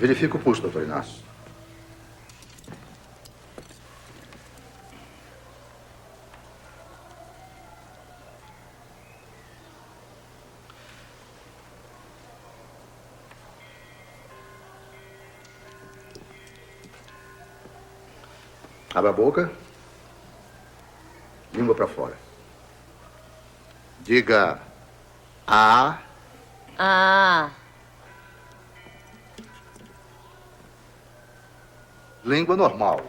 Verifica o pulso, doutor Inácio. Abra a boca. Língua para fora. Diga A. A. Língua normal.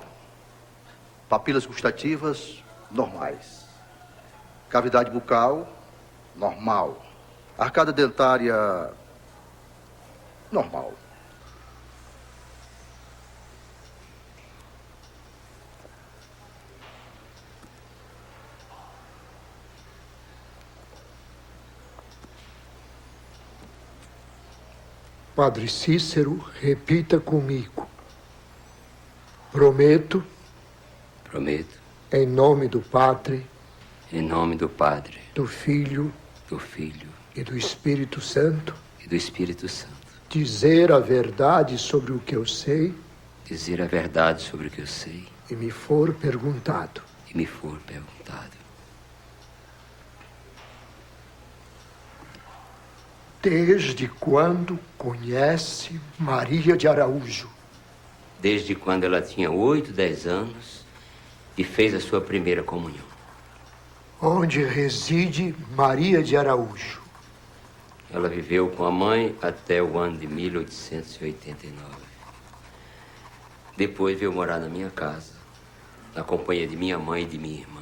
Papilas gustativas normais. Cavidade bucal normal. Arcada dentária normal. Padre Cícero, repita comigo. Prometo. Prometo. Em nome do Padre. Em nome do Padre. Do Filho. Do Filho. E do Espírito Santo. E do Espírito Santo. Dizer a verdade sobre o que eu sei. Dizer a verdade sobre o que eu sei. E me for perguntado. E me for perguntado. Desde quando conhece Maria de Araújo? Desde quando ela tinha 8, 10 anos e fez a sua primeira comunhão. Onde reside Maria de Araújo? Ela viveu com a mãe até o ano de 1889. Depois veio morar na minha casa, na companhia de minha mãe e de minha irmã.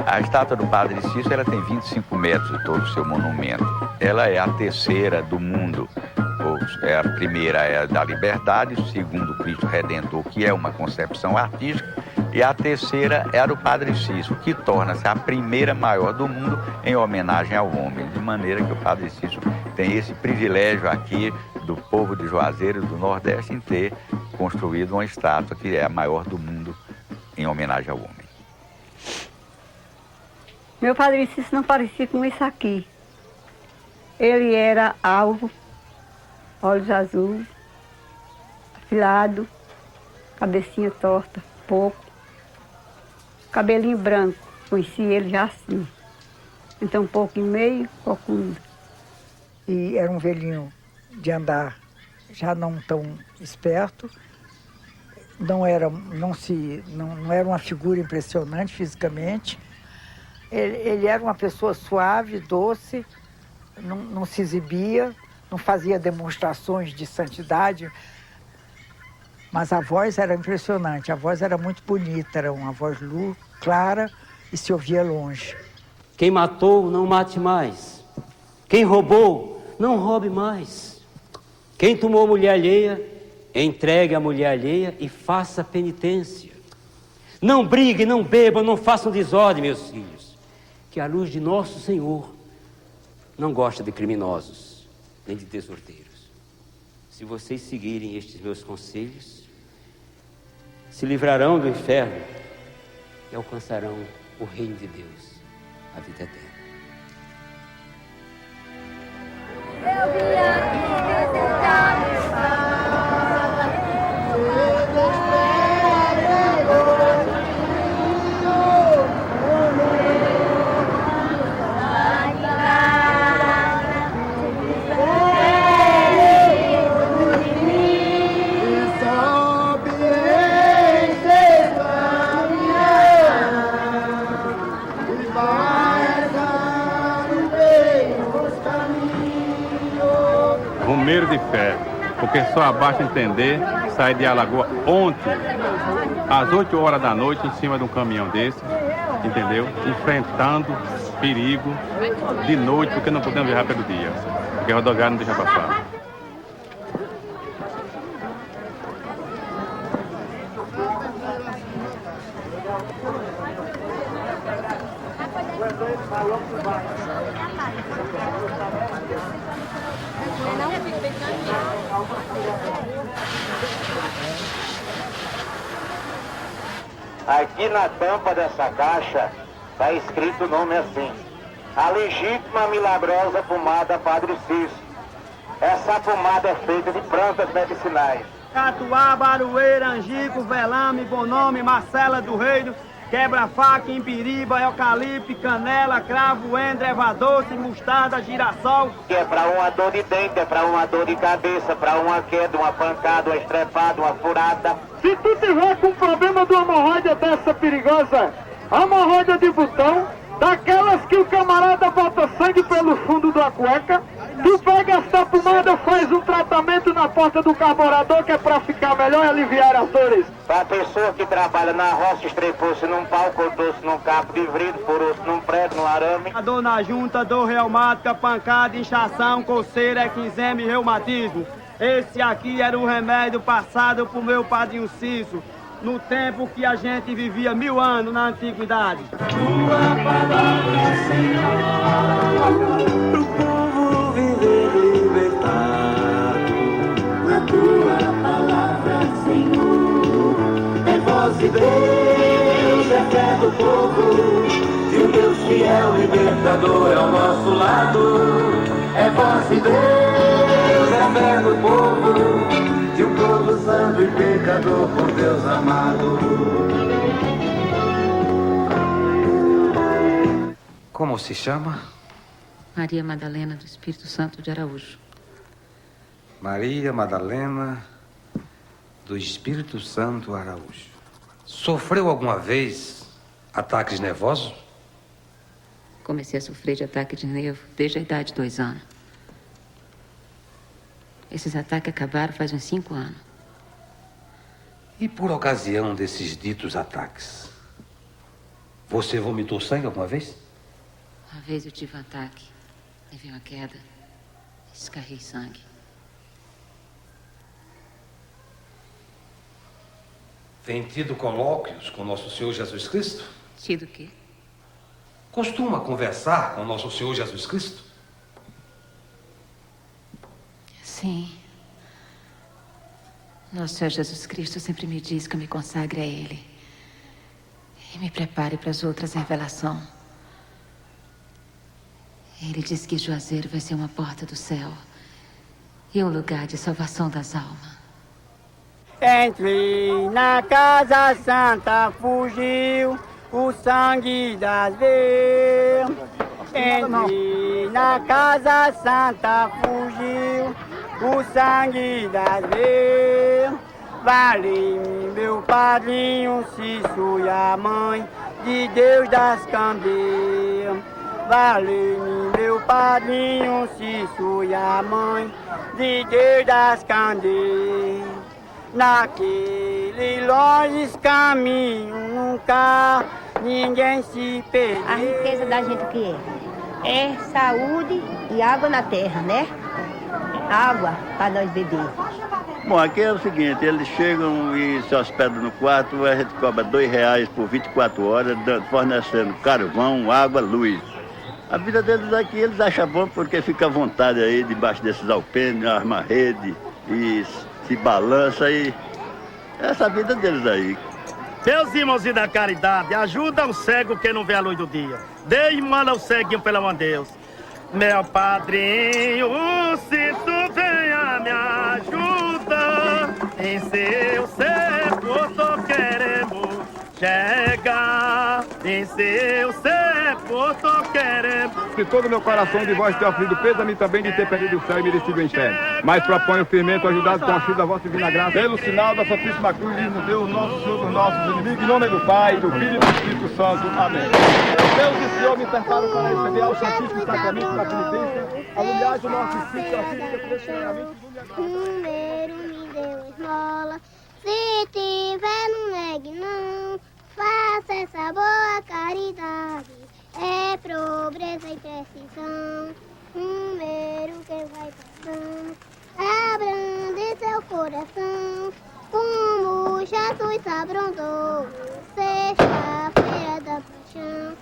A estátua do Padre Cícero, ela tem 25 metros de todo o seu monumento. Ela é a terceira do mundo. A primeira é a da liberdade, o segundo, Cristo Redentor, que é uma concepção artística, e a terceira é a do Padre Cícero, que torna-se a primeira maior do mundo em homenagem ao homem. De maneira que o Padre Cícero tem esse privilégio aqui do povo de Juazeiro, do Nordeste, em ter construído uma estátua que é a maior do mundo em homenagem ao homem. Meu Padre Cícero não parecia com isso aqui. Ele era alvo, olhos azuis, afilado, cabecinha torta, pouco, cabelinho branco. Conheci ele já assim. Então um pouco e meio, pouco. E era um velhinho de andar já não tão esperto. Não era uma figura impressionante fisicamente. Ele era uma pessoa suave, doce, não se exibia, não fazia demonstrações de santidade, mas a voz era impressionante, a voz era muito bonita, era uma voz clara e se ouvia longe. Quem matou, não mate mais. Quem roubou, não roube mais. Quem tomou mulher alheia, entregue a mulher alheia e faça penitência. Não brigue, não bebam, não façam desordem, meus filhos. Que a luz de nosso Senhor não gosta de criminosos, nem de desorteiros. Se vocês seguirem estes meus conselhos, se livrarão do inferno e alcançarão o reino de Deus, a vida eterna. Eu vim aqui visitar meus pais. Romeiro de fé, porque só abaixo entender, saí de Alagoas ontem, às 8 horas da noite, em cima de um caminhão desse, entendeu? Enfrentando perigo de noite, porque não podemos viajar pelo dia, porque a rodoviária não deixa passar. Aqui na tampa dessa caixa está escrito o nome assim: a legítima milagrosa pomada Padre Cício. Essa pomada é feita de plantas medicinais. Catuá, baroeira, angico, velame, bonome, marcela do reino, quebra-faca, impiriba, eucalipto, canela, cravo, endre, erva doce, mostarda, girassol. Que é para uma dor de dente, é para uma dor de cabeça, para uma queda, uma pancada, uma estrepada, uma furada. Se tu tiver com problema de uma hemorroida dessa perigosa, a hemorroida de botão, daquelas que o camarada bota sangue pelo fundo da cueca, tu pega essa pomada, faz um tratamento na porta do carburador, que é pra ficar melhor e aliviar as dores. Pra pessoa que trabalha na roça, estrepou-se num pau, cortou-se num capo de vidro, furou-se num prego, num arame. A dor na junta, dor reumática, pancada, inchação, coceira, eczema e reumatismo. Esse aqui era um remédio passado pro meu padrinho Cício, no tempo que a gente vivia 1000 anos na antiguidade. Tua palavra, Senhor, pro povo viver libertado. A tua palavra, Senhor, é voz de Deus, é fé do povo. E o Deus fiel, libertador é ao nosso lado. É voz de Deus, é fé do povo. De um povo santo e pecador por Deus amado. Como se chama? Maria Madalena do Espírito Santo de Araújo. Maria Madalena do Espírito Santo Araújo. Sofreu alguma vez ataques nervosos? Comecei a sofrer de ataque de nervo desde a idade de 2 anos. Esses ataques acabaram faz uns 5 anos. E por ocasião desses ditos ataques, você vomitou sangue alguma vez? Uma vez eu tive um ataque, levei uma queda, escarrei sangue. Tem tido colóquios com Nosso Senhor Jesus Cristo? Tido o quê? Costuma conversar com Nosso Senhor Jesus Cristo? Sim. Nosso Senhor Jesus Cristo sempre me diz que eu me consagre a Ele e me prepare para as outras revelações. Ele diz que Juazeiro vai ser uma porta do céu e um lugar de salvação das almas. Entrei na Casa Santa, fugiu o sangue das veias. Entrei na Casa Santa, fugiu o sangue das veias. Vale-me meu padrinho Cício e a mãe de Deus das candeias. Vale-me meu padrinho Cício e a mãe de Deus das candeias. Naquele longe caminho nunca ninguém se perdeu. A riqueza da gente o que é? É saúde e água na terra, né? Água para nós beber. Bom, aqui é o seguinte, eles chegam e se hospedam no quarto, a gente cobra R$2 por 24 horas, fornecendo carvão, água, luz. A vida deles aqui, eles acham bom porque fica à vontade aí, debaixo desses alpênios, arma rede e se balança e essa vida deles aí. Meus irmãozinhos da caridade, ajuda o cego que não vê a luz do dia. Deus manda o ceguinho, pelo amor de Deus. Meu padrinho, se tu venha me ajuda, em seu cerco tô querendo chegar, em seu cerco tô querendo. De todo o meu coração de vós ter oferido pêsame também de ter perdido o céu e merecido o inferno. Mas proponho firmemente, ajudado com o auxílio da vossa divina graça, pelo sinal da Santíssima Cruz, nos Deus, nosso Senhor dos nossos inimigos, em nome do Pai, do Filho e do Espírito Santo. Amém. Deus e Senhor me preparo para receber ao Santíssimo Sacramento da Penitência, alumiais o nosso espírito, a filha que desesperadamente. Primeiro me deu esmola, se tiver não negue não, faça essa boa caridade, é pobreza e precisão. Primeiro que vai passando, abrande seu coração, como Jesus abrandou, sexta-feira da paixão.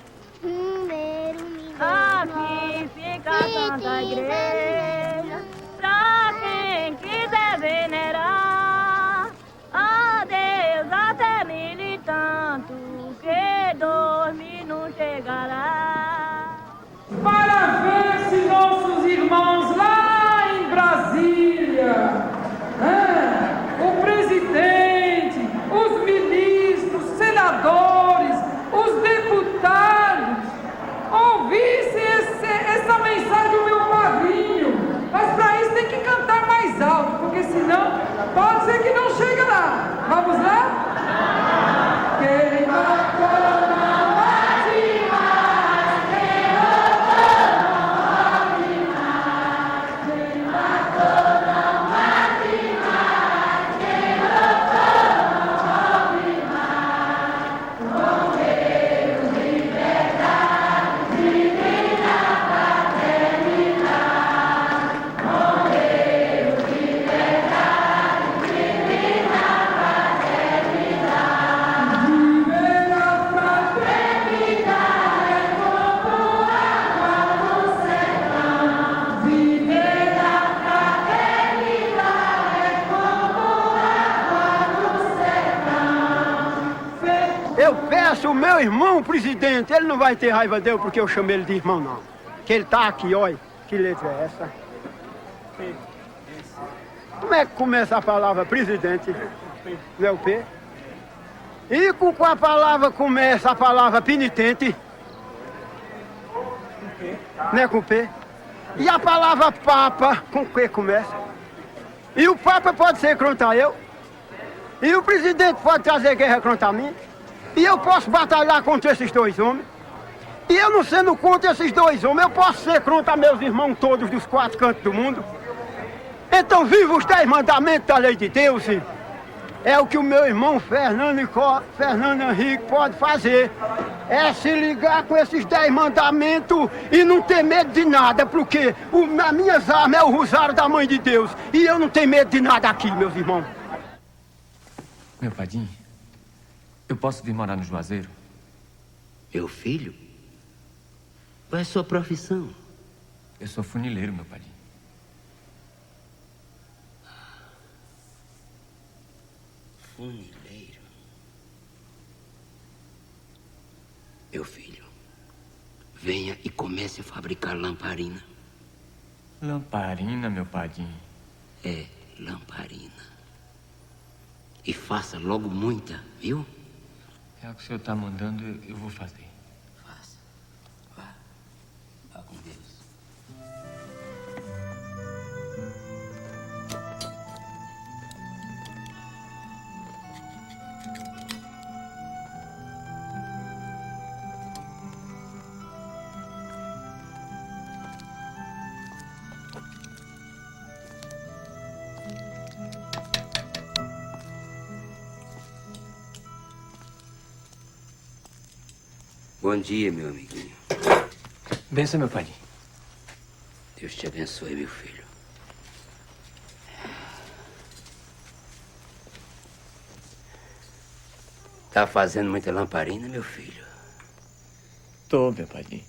Primeiro me deu aqui fica a Santa Igreja, pra quem quiser venerar a Deus até militanto. Eu peço o meu irmão presidente, ele não vai ter raiva dele porque eu chamei ele de irmão, não. Que ele tá aqui, olha. Que letra é essa? Como é que começa a palavra presidente? Não é o P? E com qual palavra começa a palavra penitente? Não é com P? E a palavra papa, com que começa? E o papa pode ser contra eu? E o presidente pode trazer guerra contra mim? E eu posso batalhar contra esses dois homens? E eu não sendo contra esses dois homens, eu posso ser contra meus irmãos todos dos 4 cantos do mundo? Então viva os 10 mandamentos da lei de Deus. É o que o meu irmão Fernando Henrique pode fazer. É se ligar com esses 10 mandamentos e não ter medo de nada, porque as minhas armas é o rosário da Mãe de Deus. E eu não tenho medo de nada aqui, meus irmãos. Meu padrinho, eu posso vir morar no Juazeiro? Meu filho? Qual é a sua profissão? Eu sou funileiro, meu padrinho. Funileiro? Meu filho, venha e comece a fabricar lamparina. Lamparina, meu padrinho? É, lamparina. E faça logo muita, viu? É o que o senhor está mandando, eu vou fazer. Faça. Vá. Vá com Deus. Bom dia, meu amiguinho. Benção, meu padrinho. Deus te abençoe, meu filho. Tá fazendo muita lamparina, meu filho? Tô, meu padrinho.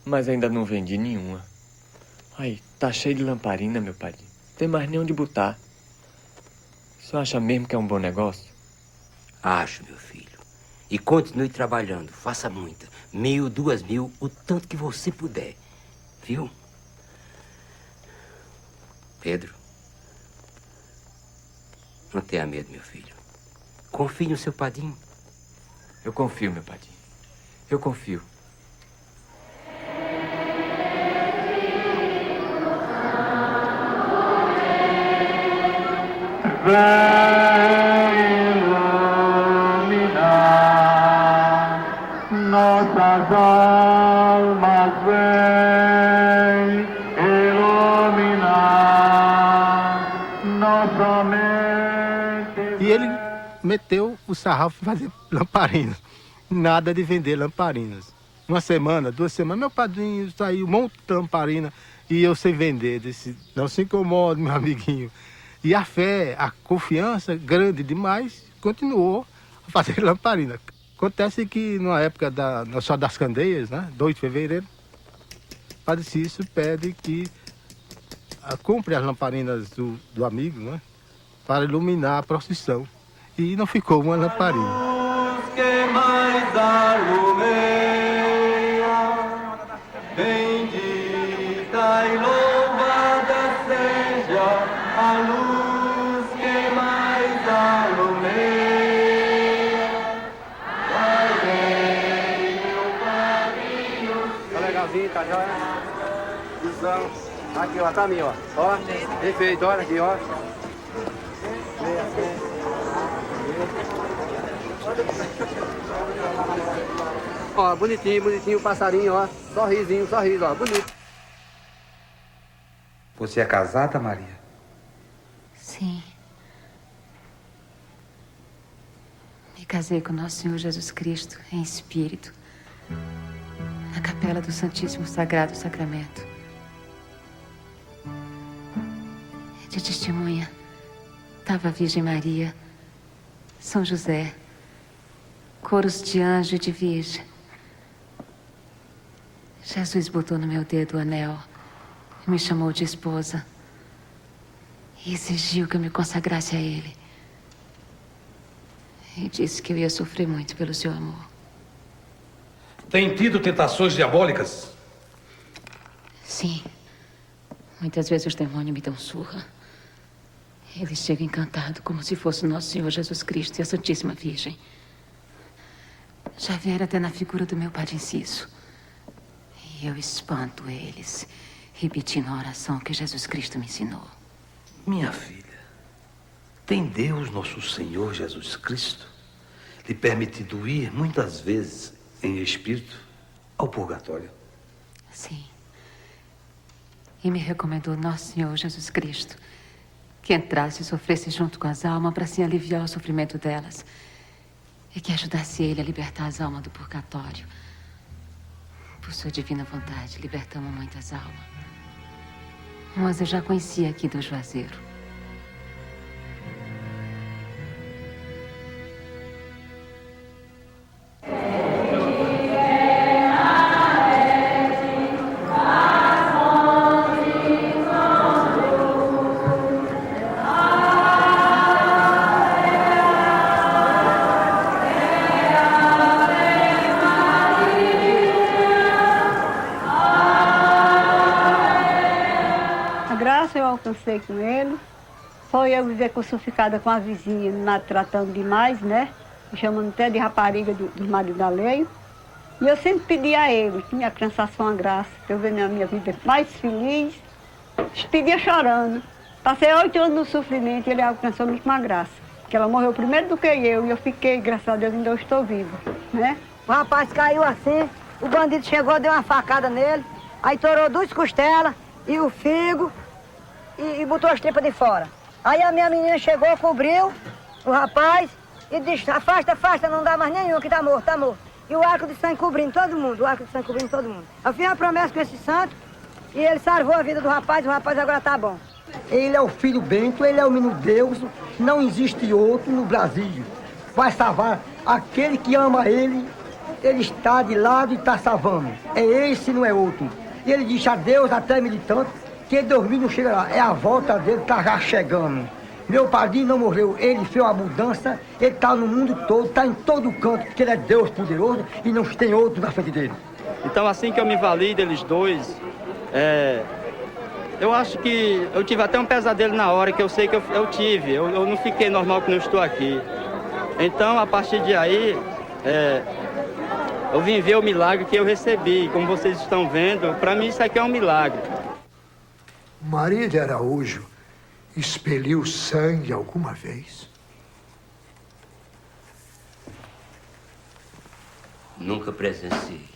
Mas ainda não vendi nenhuma. Aí, tá cheio de lamparina, meu padrinho. Tem mais nem onde botar. O senhor acha mesmo que é um bom negócio? Acho, meu filho. E continue trabalhando. Faça muita. 1.000, 2.000, o tanto que você puder. Viu? Pedro. Não tenha medo, meu filho. Confie no seu padrinho. Eu confio, meu padrinho. Eu confio. Nossas almas vem iluminar nossa mente. E ele meteu o sarrafo em fazer lamparina. Nada de vender lamparinas. Uma semana, 2 semanas, meu padrinho saiu um monte de lamparina e eu sem vender. Disse, não se incomode, meu amiguinho. E a fé, a confiança grande demais, continuou a fazer lamparina. Acontece que na época só das candeias, né, 2 de fevereiro, o Padre Cícero pede que compre as lamparinas do amigo, né, para iluminar a procissão. E não ficou uma lamparina. Luz que mais alumeia, bendita e louvada seja a luz que mais alumeia. Tá joia? Visão. Aqui, ó, tá minha, ó. Ó, perfeito, olha aqui, ó. Ó, bonitinho, bonitinho o passarinho, ó. Sorrisinho, sorriso, ó, bonito. Você é casada, Maria? Sim. Me casei com Nosso Senhor Jesus Cristo em espírito, na capela do Santíssimo Sagrado Sacramento. De testemunha estava a Virgem Maria, São José, coros de anjo e de virgem. Jesus botou no meu dedo o anel e me chamou de esposa e exigiu que eu me consagrasse a ele. E disse que eu ia sofrer muito pelo seu amor. Tem tido tentações diabólicas? Sim. Muitas vezes os demônios me dão surra. Ele chega encantado, como se fosse o nosso Senhor Jesus Cristo e a Santíssima Virgem. Já vieram até na figura do meu Padre Inciso. E eu espanto eles, repetindo a oração que Jesus Cristo me ensinou. Minha filha, tem Deus, nosso Senhor Jesus Cristo, lhe permitido ir muitas vezes em espírito ao purgatório? Sim. E me recomendou nosso Senhor Jesus Cristo que entrasse e sofresse junto com as almas para assim aliviar o sofrimento delas e que ajudasse ele a libertar as almas do purgatório. Por sua divina vontade, libertamos muitas almas. Umas eu já conhecia aqui do Juazeiro. Eu alcancei com ele. Foi eu viver crucificada com a vizinha, tratando demais, né? Me chamando até de rapariga do marido alheio. E eu sempre pedi a ele que me alcançasse uma graça, para eu ver na minha vida mais feliz. Pedia chorando. Passei 8 anos no sofrimento e ele alcançou-me uma graça. Porque ela morreu primeiro do que eu e eu fiquei, graças a Deus, ainda eu estou viva, né? O rapaz caiu assim, o bandido chegou, deu uma facada nele, aí torou 2 costelas e o figo. E botou as tripas de fora. Aí a minha menina chegou, cobriu o rapaz e disse, afasta, afasta, não dá mais nenhum, que tá morto, tá morto. E o arco de sangue cobrindo todo mundo, o arco de sangue cobrindo todo mundo. Eu fiz uma promessa com esse santo e ele salvou a vida do rapaz, o rapaz agora tá bom. Ele é o Filho Bento, ele é o menino Deus, não existe outro no Brasil. Vai salvar aquele que ama ele está de lado e está salvando. É esse, não é outro. E ele disse a Deus, até militante, que dormir não chega lá, é a volta dele que tá já chegando. Meu padrinho não morreu, ele fez uma mudança, ele tá no mundo todo, tá em todo canto, porque ele é Deus poderoso e não tem outro na frente dele. Então assim que eu me vali deles dois, eu acho que eu tive até um pesadelo na hora, que eu sei que eu tive, eu não fiquei normal que não estou aqui. Então a partir de aí, eu vim ver o milagre que eu recebi, como vocês estão vendo, para mim isso aqui é um milagre. Maria de Araújo expeliu sangue alguma vez? Nunca presenciei.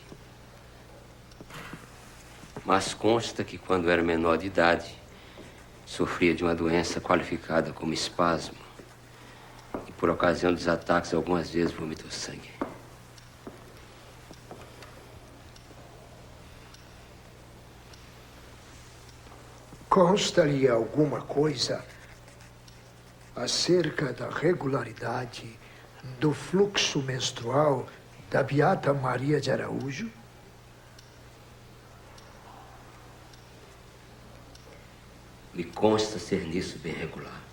Mas consta que quando era menor de idade, sofria de uma doença qualificada como espasmo. E por ocasião dos ataques, algumas vezes vomitou sangue. Consta-lhe alguma coisa acerca da regularidade do fluxo menstrual da Beata Maria de Araújo? Me consta ser nisso bem regular.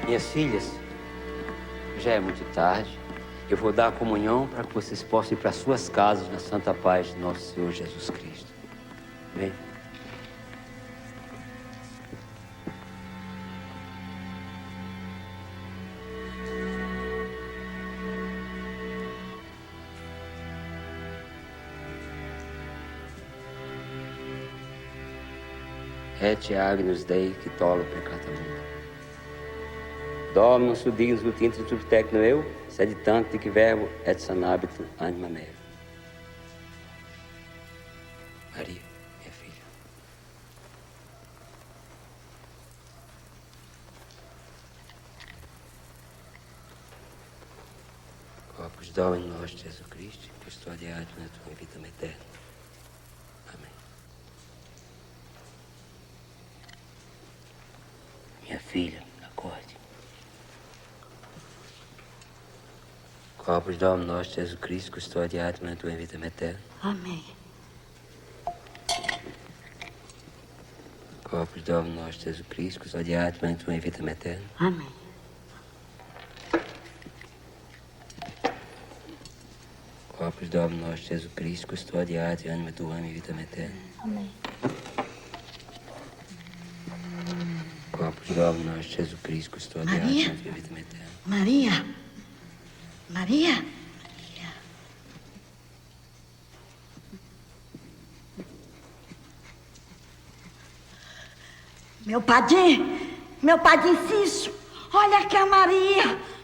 Minhas filhas, já é muito tarde. Eu vou dar a comunhão para que vocês possam ir para suas casas na santa paz de nosso Senhor Jesus Cristo. Amém? Et agnus Dei que tolo peccata mundi. Dominum sudignus ut intra subtecno eu, sed tanto que verbo et sanabito anima mea. Maria, minha filha. Corpus Domini nostro Jesus Christi, custodiatum et tuam vitam aeterna. Amém. Filha, acorde. Corpus Domini nosso Jesus Cristo, custodiado na tua vida eterna. Amém. Corpus Domini nosso Jesus Cristo, custodiado na tua vida eterna. Amém. Corpus Domini nosso Jesus Cristo, custodiado e anima tua e vida eterna. Amém. Corpus Domini nosso Jesus Cristo, custodiado Maria? e anima tua vida eterna. Maria? Maria? Meu padrinho Cício, olha aqui a Maria.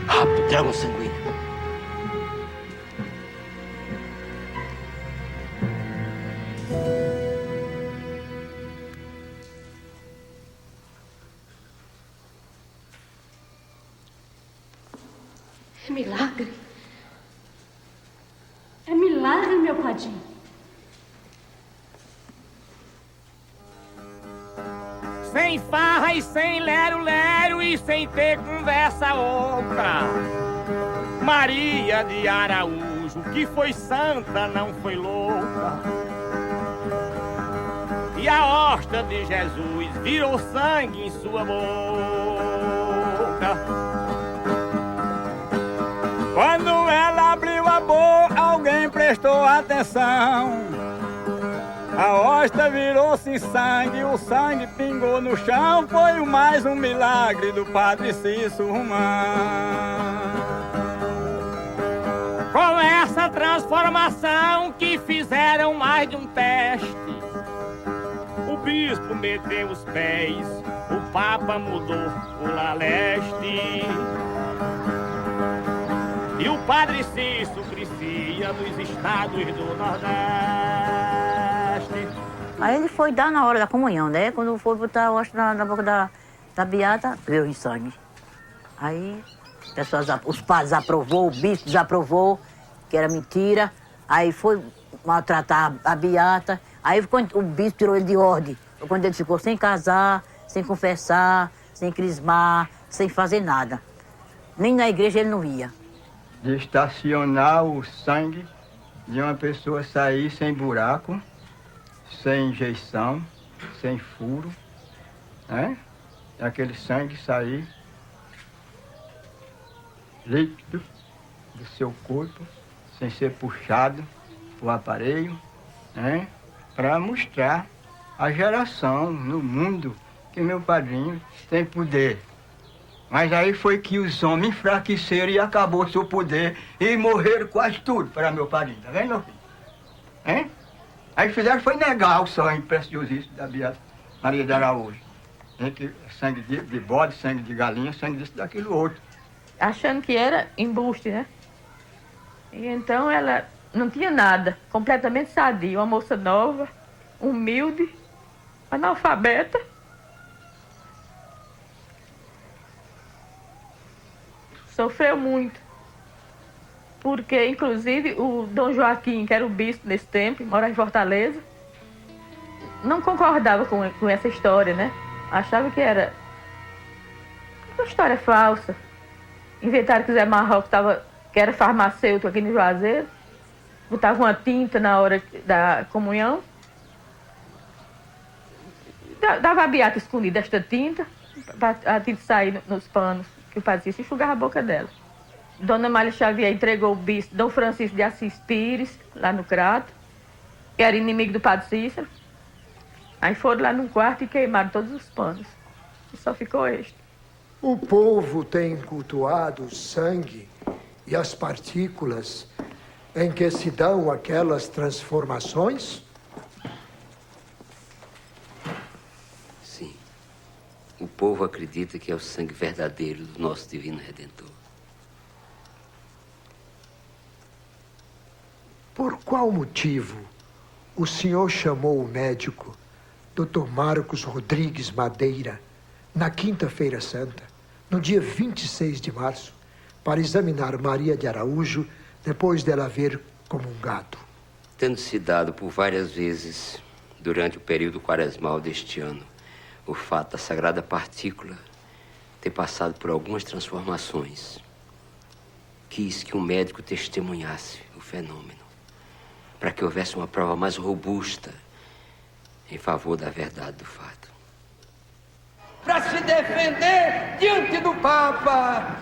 Rápido, traga um sanguíneo. É milagre. É milagre, meu padrinho. Sem farra e sem lero-lero e sem ter conversa outra. Maria de Araújo, que foi santa, não foi louca. E a hóstia de Jesus virou sangue em sua boca. Quando ela abriu a boca, alguém prestou atenção. A hóstia virou-se em sangue, o sangue pingou no chão. Foi mais um milagre do Padre Cício Romão. Com essa transformação que fizeram mais de um teste, o bispo meteu os pés, o Papa mudou o Laleste. E o Padre Cício crescia nos estados do Nordeste. Aí ele foi dar na hora da comunhão, né? Quando foi botar a hóstia na boca da beata, veio em sangue. Aí os padres aprovou, o bispo desaprovou, que era mentira. Aí foi maltratar a beata. Aí o bispo tirou ele de ordem. Quando ele ficou sem casar, sem confessar, sem crismar, sem fazer nada. Nem na igreja ele não ia. De estacionar o sangue de uma pessoa sair sem buraco, sem injeção, sem furo, né? Aquele sangue sair líquido do seu corpo, sem ser puxado o aparelho, né? Para mostrar a geração no mundo que meu padrinho tem poder. Mas aí foi que os homens enfraqueceram e acabou seu poder e morreram quase tudo para meu padrinho, tá vendo, meu filho? Hein? Aí fizeram foi negar o sangue preciosíssimo da Beata Maria de Araújo. Sangue de bode, sangue de galinha, sangue disso, daquilo outro. Achando que era embuste, né? E então ela não tinha nada, completamente sadia, uma moça nova, humilde, analfabeta. Sofreu muito, porque inclusive o Dom Joaquim, que era o bispo nesse tempo, mora em Fortaleza, não concordava com essa história, né? Achava que era uma história falsa. Inventaram que o Zé Marroco que era farmacêutico aqui no Juazeiro, botava uma tinta na hora da comunhão, dava a beata escondida esta tinta, para a tinta sair nos panos, que o Padre Cício enxugava a boca dela. Dona Amália Xavier entregou o bispo Dom Francisco de Assis Pires, lá no Crato, que era inimigo do Padre Cícero. Aí foram lá num quarto e queimaram todos os panos. E só ficou este. O povo tem cultuado o sangue e as partículas em que se dão aquelas transformações? Sim. O povo acredita que é o sangue verdadeiro do nosso Divino Redentor. Por qual motivo o senhor chamou o médico Dr. Marcos Rodrigues Madeira na Quinta-feira Santa, no dia 26 de março, para examinar Maria de Araújo depois dela haver comungado? Tendo se dado por várias vezes, durante o período quaresmal deste ano, o fato da sagrada partícula ter passado por algumas transformações, quis que um médico testemunhasse o fenômeno, para que houvesse uma prova mais robusta em favor da verdade do fato. Para se defender diante do Papa.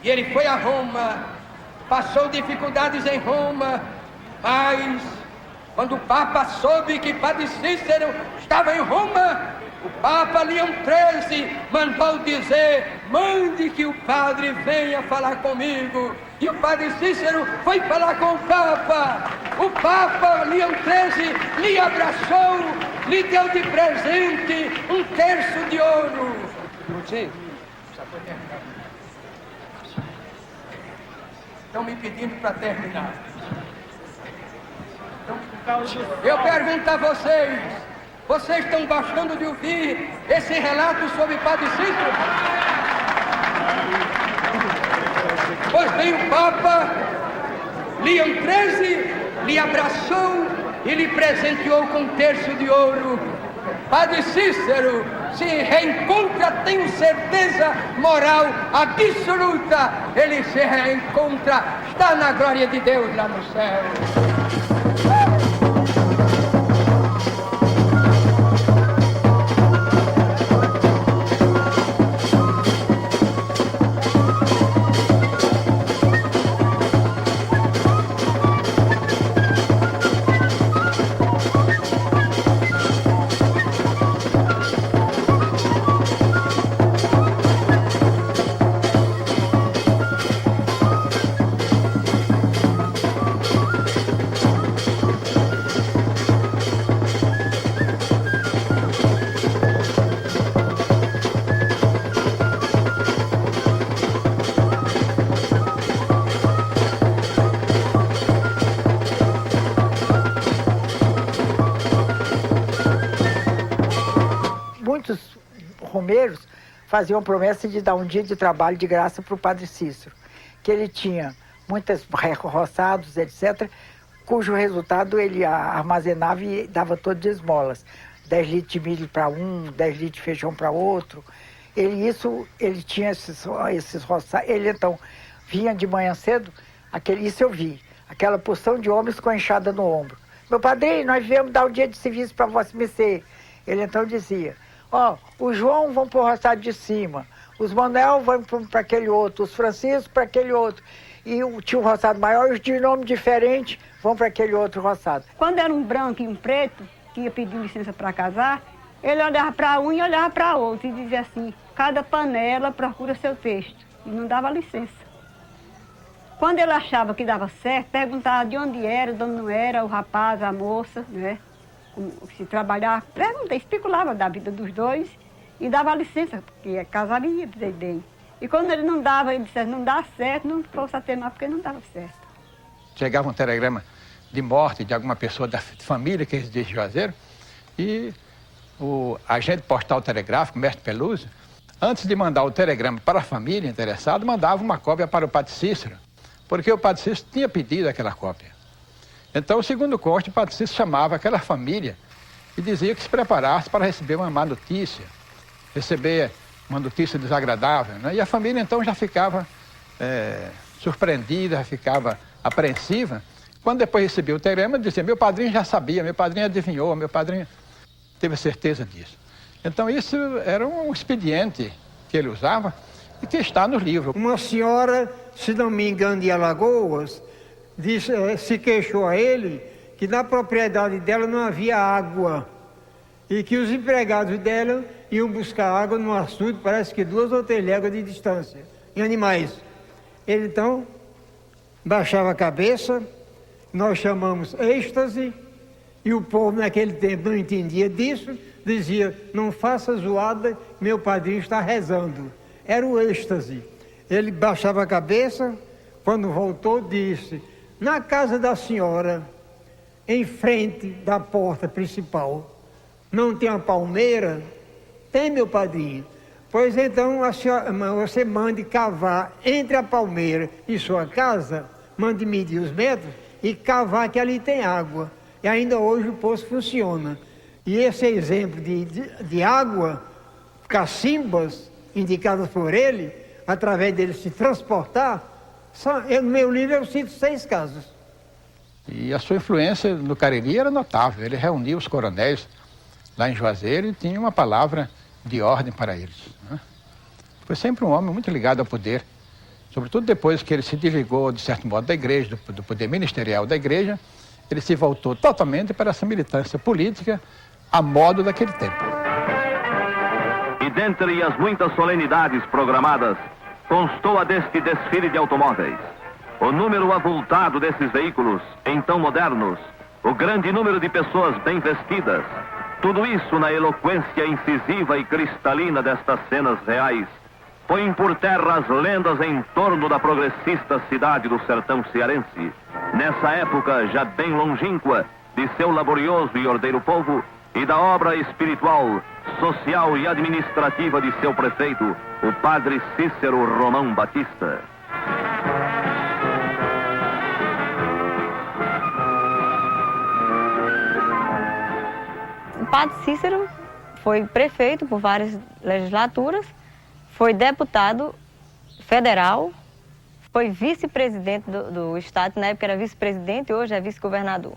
E ele foi a Roma, passou dificuldades em Roma, mas quando o Papa soube que Padre Cícero estava em Roma, o Papa Leão XIII mandou dizer: mande que o padre venha falar comigo. E o Padre Cícero foi falar com o Papa. O Papa Leão XIII lhe abraçou, lhe deu de presente 1 terço de ouro. Estão me pedindo para terminar. Eu pergunto a vocês: vocês estão gostando de ouvir esse relato sobre Padre Cícero? Pois bem, o Papa Leão XIII lhe abraçou e lhe presenteou com 1 terço de ouro. Padre Cícero se reencontra, tenho certeza moral absoluta, ele se reencontra, está na glória de Deus lá no céu. Romeiros faziam promessa de dar um dia de trabalho de graça para o Padre Cícero, que ele tinha muitos roçados, etc., cujo resultado ele armazenava e dava todas de esmolas. 10 litros de milho para um, 10 litros de feijão para outro. Ele tinha esses roçados. Ele então vinha de manhã cedo, isso eu vi, aquela porção de homens com a enxada no ombro. Meu padrinho, nós viemos dar um dia de serviço para Vossa Mercê. Ele então dizia: os João vão para o roçado de cima, os Manuel vão para aquele outro, os Francisco para aquele outro. E tinha um roçado maior, os de nome diferente vão para aquele outro roçado. Quando era um branco e um preto, que ia pedir licença para casar, ele olhava para um e olhava para outro e dizia assim: cada panela procura seu texto. E não dava licença. Quando ele achava que dava certo, perguntava de onde era, de onde não era, o rapaz, a moça, né? Se trabalhar, perguntei, especulava da vida dos dois e dava licença, porque casaria bem. E quando ele não dava, ele disse: não dá certo, não posso ter mais, porque não dava certo. Chegava um telegrama de morte de alguma pessoa da família que residia em Juazeiro e o agente postal telegráfico, mestre Peluso, antes de mandar o telegrama para a família interessada, mandava uma cópia para o Padre Cícero, porque o Padre Cícero tinha pedido aquela cópia. Então, segundo consta, o Padre Cícero chamava aquela família e dizia que se preparasse para receber uma má notícia, receber uma notícia desagradável, né? E a família então já ficava surpreendida, já ficava apreensiva. Quando depois recebia o telegrama, dizia: meu padrinho já sabia, meu padrinho adivinhou, meu padrinho teve certeza disso. Então isso era um expediente que ele usava e que está no livro. Uma senhora, se não me engano, de Alagoas, se queixou a ele que na propriedade dela não havia água e que os empregados dela iam buscar água no açude, parece que 2 ou 3 léguas de distância, em animais. Ele então baixava a cabeça, nós chamamos êxtase, e o povo naquele tempo não entendia disso, dizia: não faça zoada, meu padrinho está rezando. Era o êxtase. Ele baixava a cabeça, quando voltou disse: na casa da senhora em frente da porta principal, não tem uma palmeira? Tem, meu padrinho. Pois então você mande cavar entre a palmeira e sua casa, mande medir os metros e cavar que ali tem água. E ainda hoje o poço funciona. E esse exemplo de água, cacimbas indicadas por ele, através dele se transportar, no meu livro eu cito 6 casos. E a sua influência no Cariri era notável. Ele reunia os coronéis lá em Juazeiro e tinha uma palavra de ordem para eles, né? Foi sempre um homem muito ligado ao poder, sobretudo depois que ele se desligou, de certo modo, da igreja, do poder ministerial da igreja, ele se voltou totalmente para essa militância política a modo daquele tempo. E dentre as muitas solenidades programadas, constou a deste desfile de automóveis. O número avultado desses veículos, então modernos, o grande número de pessoas bem vestidas, tudo isso na eloquência incisiva e cristalina destas cenas reais, põe por terra as lendas em torno da progressista cidade do sertão cearense, nessa época já bem longínqua de seu laborioso e ordeiro povo e da obra espiritual, social e administrativa de seu prefeito, o padre Cícero Romão Batista. O padre Cícero foi prefeito por várias legislaturas, foi deputado federal, foi vice-presidente do estado, na época era vice-presidente e hoje é vice-governador.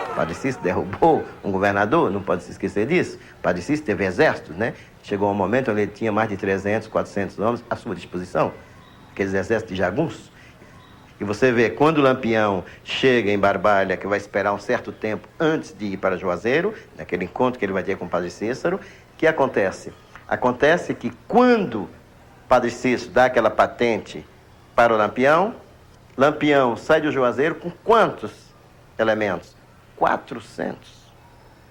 O Padre Cícero derrubou um governador, não pode se esquecer disso. O Padre Cícero teve exército, né? Chegou um momento onde ele tinha mais de 300, 400 homens à sua disposição, aqueles exércitos de jagunços. E você vê, quando o Lampião chega em Barbalha, que vai esperar um certo tempo antes de ir para Juazeiro, naquele encontro que ele vai ter com o Padre Cícero, o que acontece? Acontece que quando o Padre Cícero dá aquela patente para o Lampião, Lampião sai de Juazeiro com quantos elementos? 400.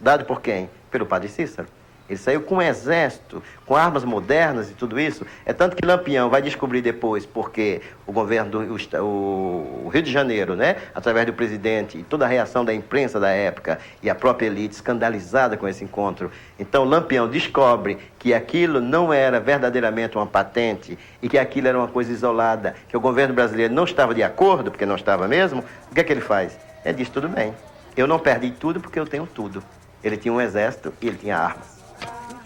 Dado por quem? Pelo Padre Cícero. Ele saiu com um exército, com armas modernas e tudo isso. É tanto que Lampião vai descobrir depois, porque o governo o Rio de Janeiro, né, através do presidente e toda a reação da imprensa da época e a própria elite escandalizada com esse encontro. Então Lampião descobre que aquilo não era verdadeiramente uma patente e que aquilo era uma coisa isolada, que o governo brasileiro não estava de acordo, porque não estava mesmo. O que é que ele faz? Ele diz, tudo bem, eu não perdi tudo porque eu tenho tudo. Ele tinha um exército e ele tinha armas.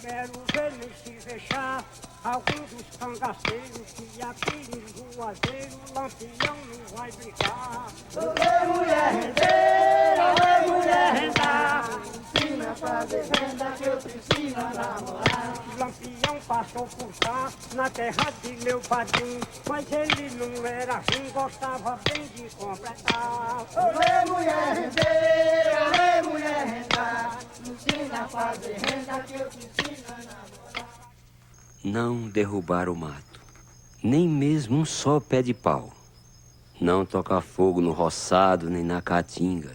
Quero ver se fechar algum dos cangaceiros que aqui em Juazeiro Lampião não vai brincar. Olê, mulher rendeira, olê, mulher rendar. Ensina a fazer renda que eu te ensino a namorar. Lampião passou por cá, na terra de meu padrinho, mas ele não era ruim, gostava bem de completar. Olê, mulher rendeira, olê, mulher rendar. Ensina a fazer renda que eu te ensino a namorar. Não derrubar o mato, nem mesmo um só pé de pau. Não tocar fogo no roçado nem na caatinga.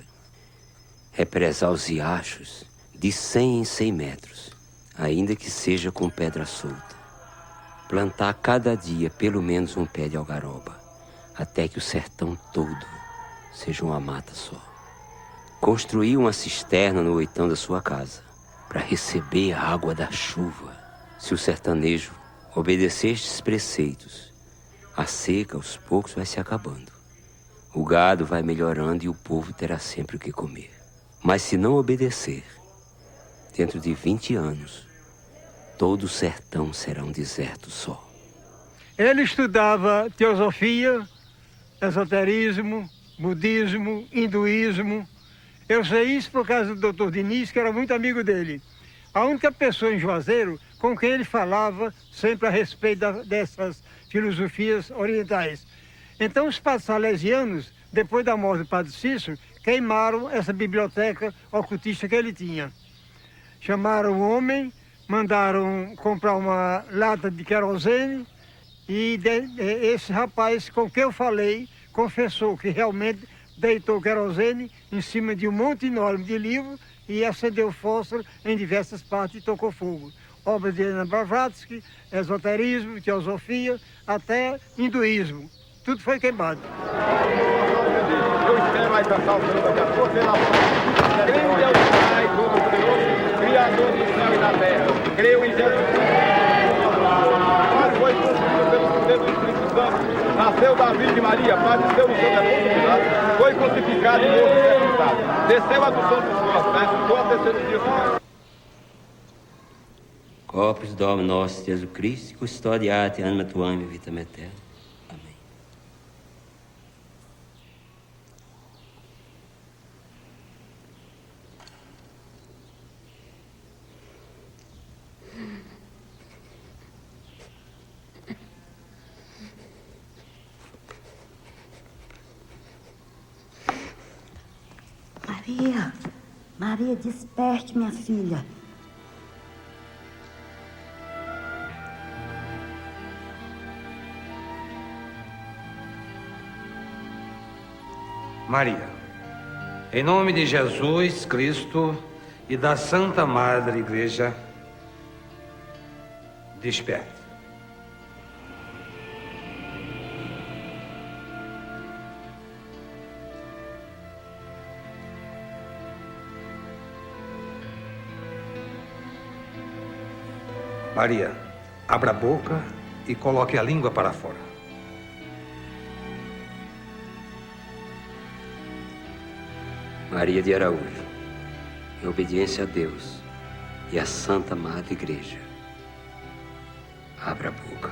Represar os riachos de 100 em 100 metros, ainda que seja com pedra solta. Plantar cada dia pelo menos um pé de algaroba, até que o sertão todo seja uma mata só. Construir uma cisterna no oitão da sua casa, para receber a água da chuva. Se o sertanejo obedecer estes preceitos, a seca aos poucos vai se acabando. O gado vai melhorando e o povo terá sempre o que comer. Mas se não obedecer, dentro de 20 anos, todo o sertão será um deserto só. Ele estudava teosofia, esoterismo, budismo, hinduísmo. Eu sei isso por causa do Dr. Diniz, que era muito amigo dele. A única pessoa em Juazeiro com quem ele falava sempre a respeito dessas filosofias orientais. Então os padres salesianos, depois da morte do padre Cícero, queimaram essa biblioteca ocultista que ele tinha. Chamaram o homem, mandaram comprar uma lata de querosene e esse rapaz com quem eu falei confessou que realmente deitou querosene em cima de um monte enorme de livros e acendeu fósforo em diversas partes e tocou fogo. obras de Helena Blavatsky, esoterismo, teosofia, até hinduísmo. Tudo foi queimado. Eu espero alcançar o Senhor da força e da creio em Deus Pai, Todo-Poderoso, Criador do céu e da terra. Creio em Jesus Cristo. Foi concebido pelo poder do Espírito Santo. Nasceu da Virgem Maria, padeceu no seu depósito, foi crucificado e morto e sepultado. Desceu a do Santo Céu, ressuscitou ao terceiro dia. Corpus Domini nostro Jesus Christi, custodiate anima tuam e vitam aeterna. Amém. Maria, Maria, desperte, minha filha. Maria, em nome de Jesus Cristo e da Santa Madre Igreja, desperte. Maria, abra a boca e coloque a língua para fora. Maria de Araújo, em obediência a Deus e à Santa Madre Igreja, abra a boca.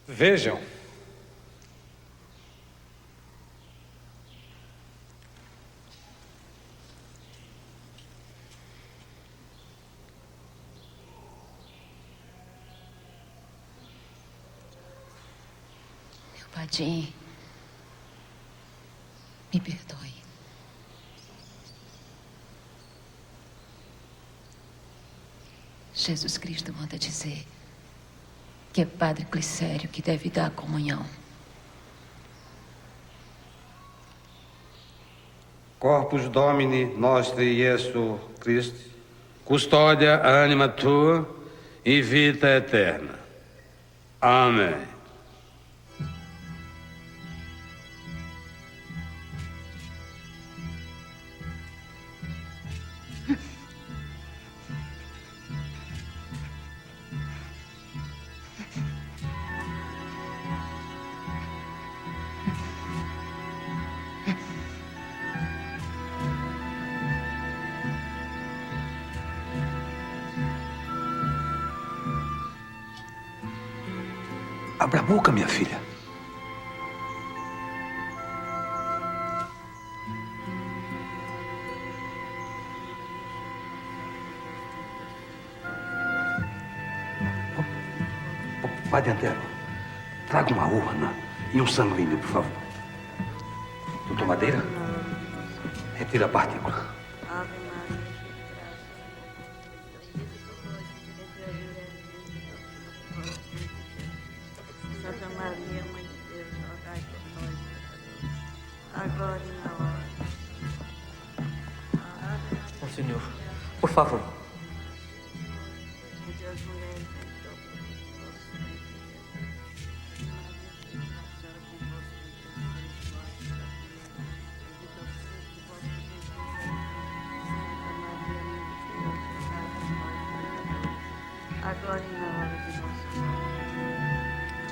Vejam. Padim, me perdoe. Jesus Cristo manda dizer que é Padre Glicério que deve dar a comunhão. Corpus Domini nostri Iesu Christi, custódia anima tua e vita eterna. Amém. Abra a boca, minha filha. Padre Antero, traga uma urna e um sanguíneo, por favor. Doutor Madeira, retira a partícula. Santa Maria, Mãe de Deus, rogai por nós, pecadores, agora e na hora. Monsenhor, por favor. Agora e na hora de nossa morte.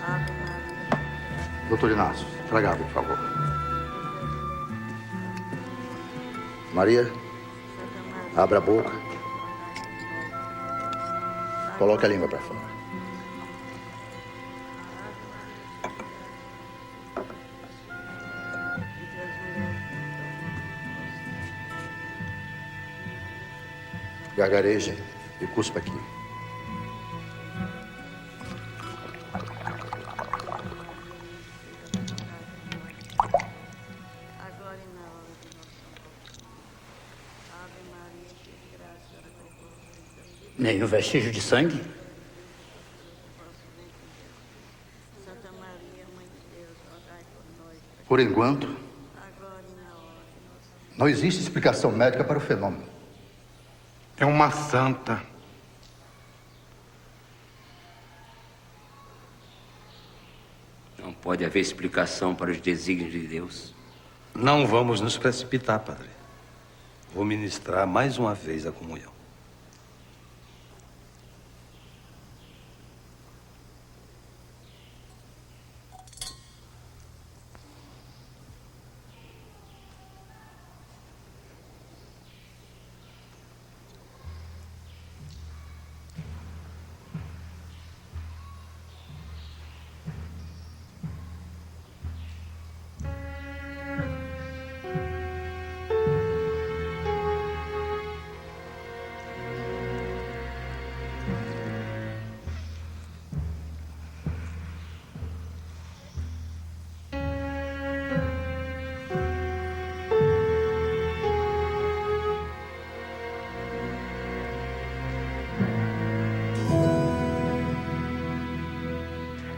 Ave Maria. Doutor Inácio, traga água, por favor. Maria, abra a boca. Coloque a língua para fora. Gargareje e cuspa aqui. Agora e na hora de nossa morte. Ave Maria, cheia de graça. Nenhum vestígio de sangue? Por enquanto, não existe explicação médica para o fenômeno. É uma santa. Não pode haver explicação para os desígnios de Deus. Não vamos nos precipitar, padre. Vou ministrar mais uma vez a comunhão.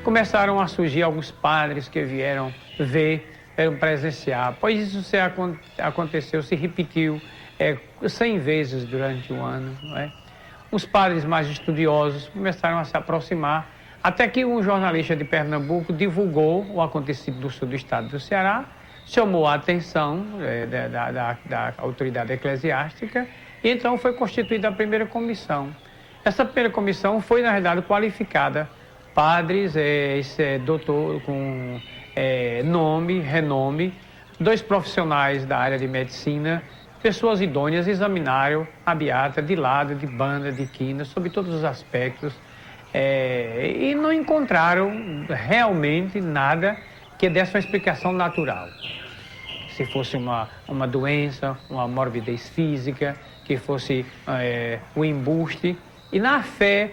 Começaram a surgir alguns padres que vieram ver, presenciar. Pois isso aconteceu, se repetiu 100 vezes durante o ano. Não é? Os padres mais estudiosos começaram a se aproximar, até que um jornalista de Pernambuco divulgou o acontecido do sul do estado do Ceará, chamou a atenção da autoridade eclesiástica, e então foi constituída a primeira comissão. Essa primeira comissão foi, na realidade, qualificada padres, doutor com nome, renome, 2 profissionais da área de medicina, pessoas idôneas, examinaram a beata de lado, de banda, de quina, sobre todos os aspectos, e não encontraram realmente nada que desse uma explicação natural. Se fosse uma doença, uma morbidez física, que fosse o embuste, e na fé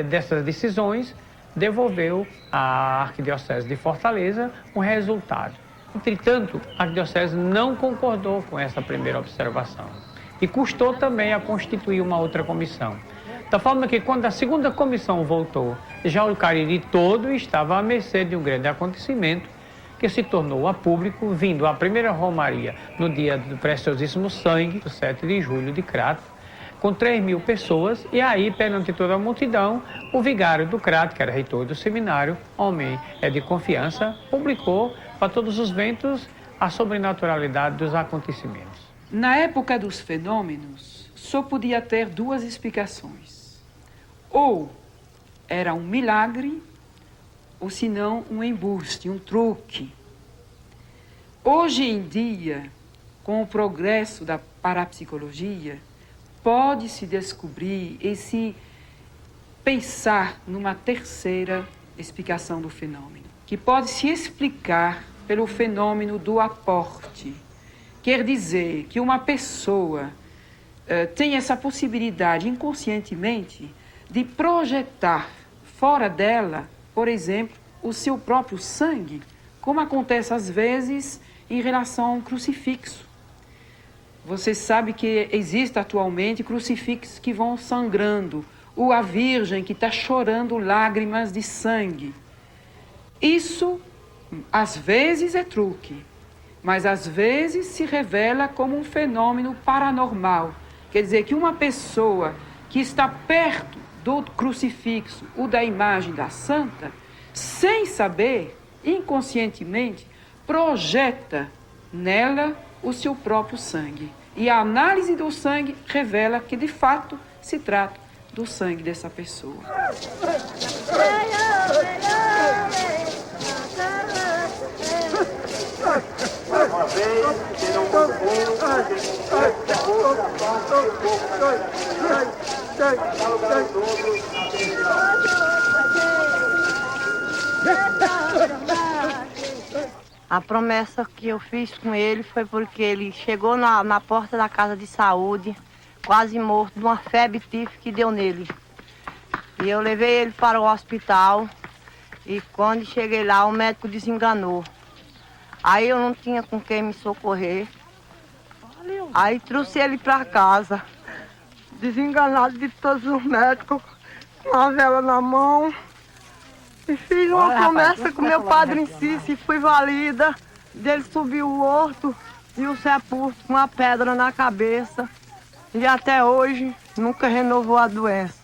dessas decisões, devolveu à Arquidiocese de Fortaleza o resultado. Entretanto, a Arquidiocese não concordou com essa primeira observação e custou também a constituir uma outra comissão. Da forma que, quando a segunda comissão voltou, já o Cariri todo estava à mercê de um grande acontecimento que se tornou a público, vindo a primeira romaria no dia do Preciosíssimo Sangue, do 7 de julho de Crato, com 3.000 pessoas, e aí, perante toda a multidão, o vigário do Crato, que era reitor do seminário, homem de confiança, publicou para todos os ventos a sobrenaturalidade dos acontecimentos. Na época dos fenômenos, só podia ter 2 explicações. Ou era um milagre, ou senão um embuste, um truque. Hoje em dia, com o progresso da parapsicologia, pode-se descobrir e se pensar numa terceira explicação do fenômeno, que pode se explicar pelo fenômeno do aporte. Quer dizer que uma pessoa tem essa possibilidade inconscientemente de projetar fora dela, por exemplo, o seu próprio sangue, como acontece às vezes em relação a um crucifixo. Você sabe que existe atualmente crucifixos que vão sangrando, ou a Virgem que está chorando lágrimas de sangue. Isso, às vezes, é truque, mas às vezes se revela como um fenômeno paranormal. Quer dizer que uma pessoa que está perto do crucifixo ou da imagem da santa, sem saber, inconscientemente, projeta nela o seu próprio sangue. E a análise do sangue revela que, de fato, se trata do sangue dessa pessoa. A promessa que eu fiz com ele foi porque ele chegou na porta da casa de saúde, quase morto, de uma febre tífica que deu nele. E eu levei ele para o hospital e quando cheguei lá o médico desenganou. Aí eu não tinha com quem me socorrer. Aí trouxe ele para casa. desenganado de todos os médicos, com a vela na mão. E fiz uma promessa com meu padre em si, se fui valida, dele subir o horto e o sepulcro com uma pedra na cabeça. E até hoje nunca renovou a doença.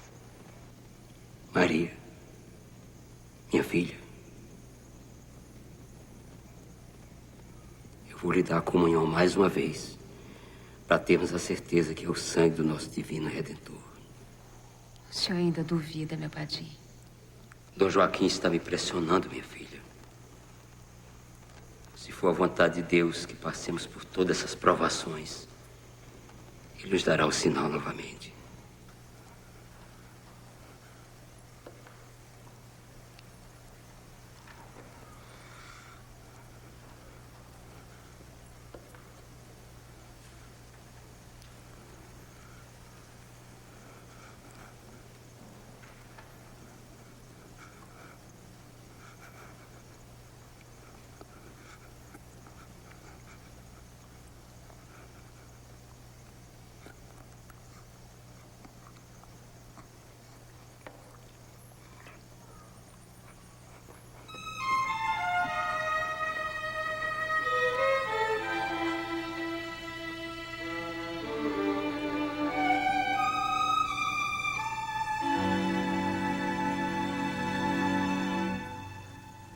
Maria, minha filha, eu vou lhe dar a comunhão mais uma vez, para termos a certeza que é o sangue do nosso divino Redentor. O senhor ainda duvida, meu padrinho? Dom Joaquim está me pressionando, minha filha. Se for a vontade de Deus que passemos por todas essas provações, Ele nos dará o sinal novamente.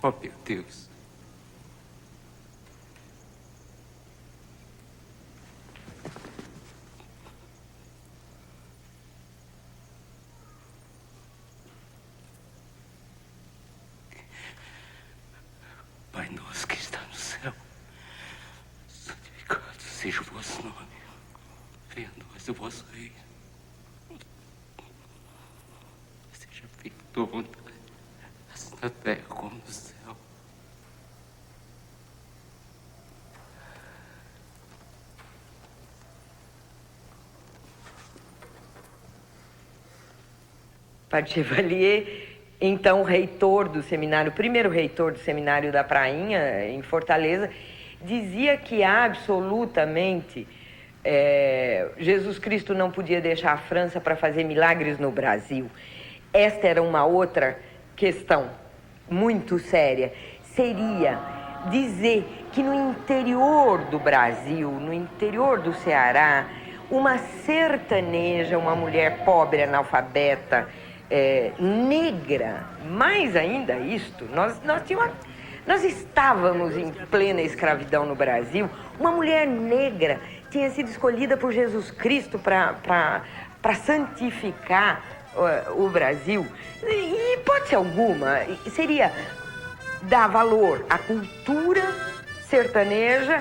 Oh, meu Deus. Pai nosso que está no céu, santificado seja o vosso nome. Venha a nós o vosso reino. Seja feita a tua vontade, assim na terra como no céu. Padre Chevalier, então reitor do seminário, primeiro reitor do seminário da Prainha, em Fortaleza, dizia que absolutamente Jesus Cristo não podia deixar a França para fazer milagres no Brasil. Esta era uma outra questão muito séria. Seria dizer que no interior do Brasil, no interior do Ceará, uma sertaneja, uma mulher pobre, analfabeta, negra, mais ainda isto, nós estávamos em plena escravidão no Brasil, uma mulher negra tinha sido escolhida por Jesus Cristo para santificar o Brasil. E hipótese alguma, seria dar valor à cultura sertaneja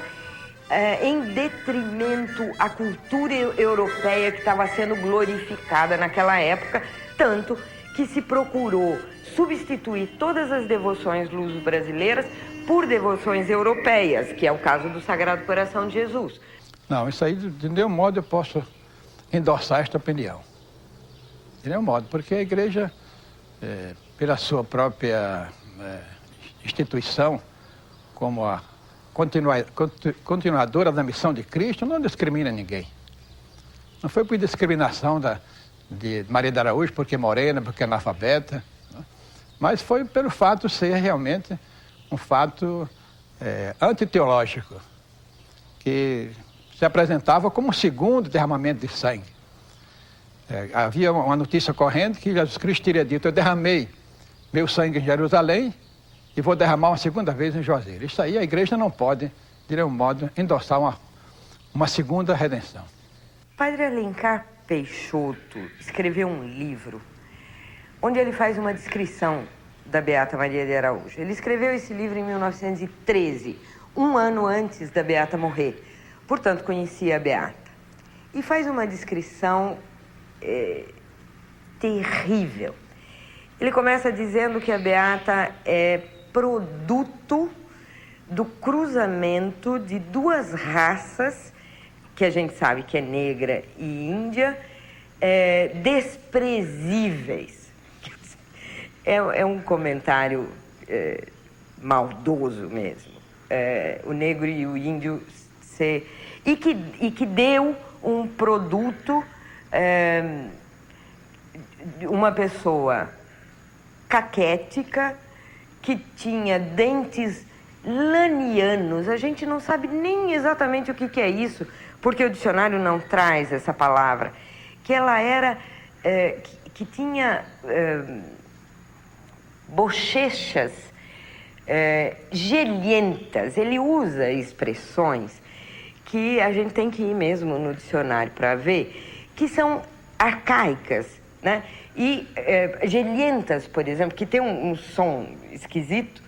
em detrimento à cultura europeia que estava sendo glorificada naquela época, tanto que se procurou substituir todas as devoções luso-brasileiras por devoções europeias, que é o caso do Sagrado Coração de Jesus. Não, isso aí, de nenhum modo eu posso endossar esta opinião. De nenhum modo, porque a igreja, pela sua própria instituição, como a continuadora da missão de Cristo, não discrimina ninguém. Não foi por discriminação de Maria de Araújo, porque é morena, porque é analfabeta, né? Mas foi pelo fato de ser realmente um fato antiteológico, que se apresentava como um segundo derramamento de sangue. Havia uma notícia corrente que Jesus Cristo teria dito: eu derramei meu sangue em Jerusalém e vou derramar uma segunda vez em Juazeiro. Isso aí a igreja não pode, de nenhum modo, endossar uma segunda redenção. Padre Alencar Peixoto escreveu um livro onde ele faz uma descrição da Beata Maria de Araújo. Ele escreveu esse livro em 1913, um ano antes da Beata morrer. Portanto, conhecia a Beata. E faz uma descrição terrível. Ele começa dizendo que a Beata é produto do cruzamento de duas raças, que a gente sabe que é negra e índia, desprezíveis. É um comentário maldoso mesmo. O negro e o índio e que deu um produto uma pessoa caquética, que tinha dentes lanianos. A gente não sabe nem exatamente o que é isso, porque o dicionário não traz essa palavra. Que ela era, que tinha bochechas gelhentas. Ele usa expressões que a gente tem que ir mesmo no dicionário para ver, que são arcaicas, né? E gelhentas, por exemplo, que tem um som esquisito,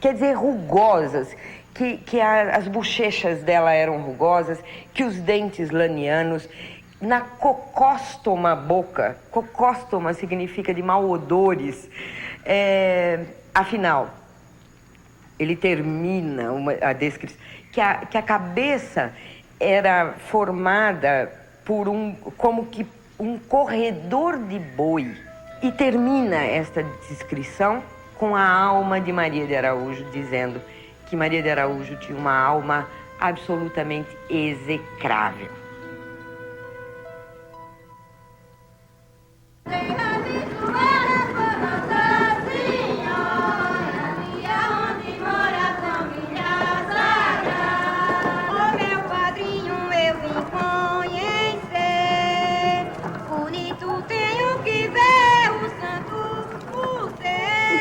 quer dizer rugosas, que as bochechas dela eram rugosas, que os dentes lanianos, na cocóstoma boca, cocóstoma significa de mau odores, afinal, ele termina a descrição, que a cabeça era formada por como que um corredor de boi. E termina esta descrição com a alma de Maria de Araújo, dizendo que Maria de Araújo tinha uma alma absolutamente execrável.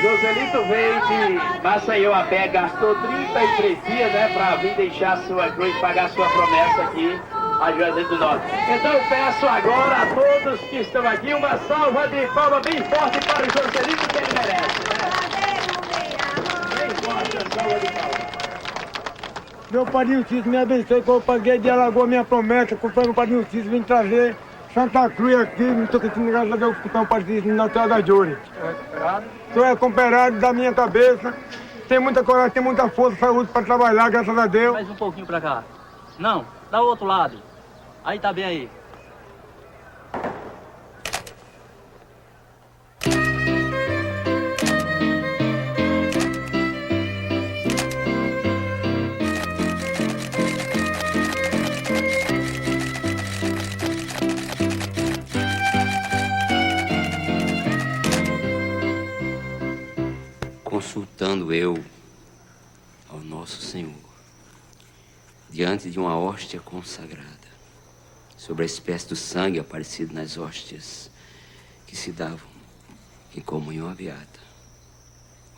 Joselito veio de Maceió a pé, gastou 33 dias, né, para vir deixar sua cruz, pagar sua promessa aqui a Juazeiro do Norte. Então eu peço agora a todos que estão aqui uma salva de palmas bem forte para o Joselito, que ele merece, né? Bem forte a salva de palmas. Meu padrinho Cícero me abençoe, que eu paguei de Alagoas minha promessa, comprei meu padrinho Cícero, vim trazer Santa Cruz aqui, não estou conseguindo, graças a Deus, escutar um padrinho Cícero na Terra da Júri. Sou recuperado da minha cabeça, tenho muita coragem, tenho muita força, saúde para trabalhar, graças a Deus. Mais um pouquinho para cá. Não, dá o outro lado. Aí tá bem aí. Consultando eu ao nosso Senhor, diante de uma hóstia consagrada, sobre a espécie do sangue aparecido nas hóstias que se davam em comunhão à beata,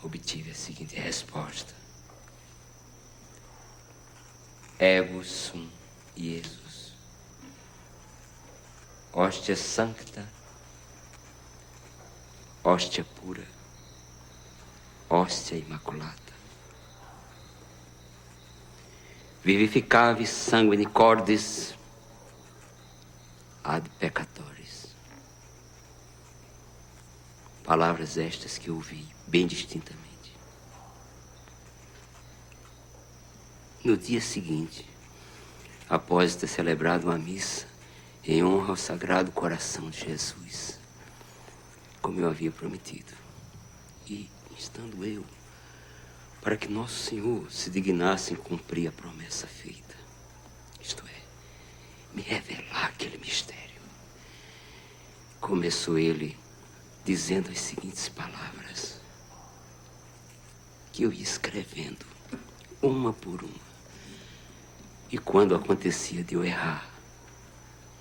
obtive a seguinte resposta: Ego sum Iesus, hóstia sancta, hóstia pura, hóstia imaculada, vivificavi sanguine cordis ad peccatoris. Palavras estas que ouvi bem distintamente. No dia seguinte, após ter celebrado uma missa em honra ao Sagrado Coração de Jesus, como eu havia prometido, e estando eu, para que nosso Senhor se dignasse em cumprir a promessa feita, isto é, me revelar aquele mistério, começou ele dizendo as seguintes palavras, que eu ia escrevendo uma por uma, e quando acontecia de eu errar,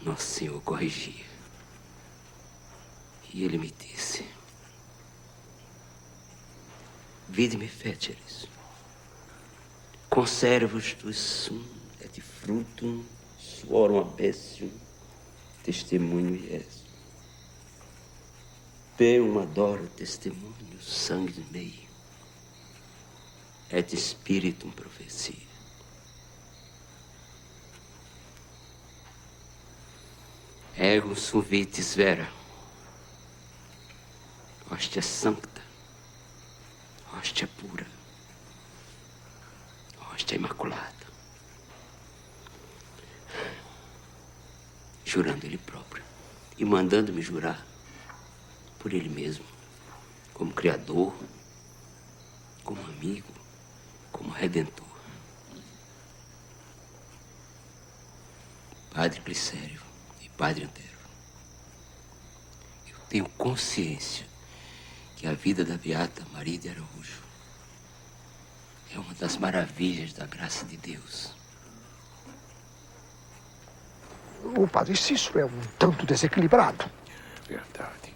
nosso Senhor corrigia, e ele me disse: Vide-me feceris, conservos tus sum et frutum suorum abessium testemunho ies. Deum adoro testemunho sangue mei, et spiritum profecia. Ego sum vitis vera, hóstia sancta, hóstia pura, hóstia imaculada. Jurando ele próprio e mandando-me jurar por ele mesmo, como Criador, como amigo, como Redentor. Padre Glicério e Padre Antero, tenho consciência que a vida da Beata Maria de Araújo é uma das maravilhas da graça de Deus. O padre Cícero é um tanto desequilibrado. Verdade.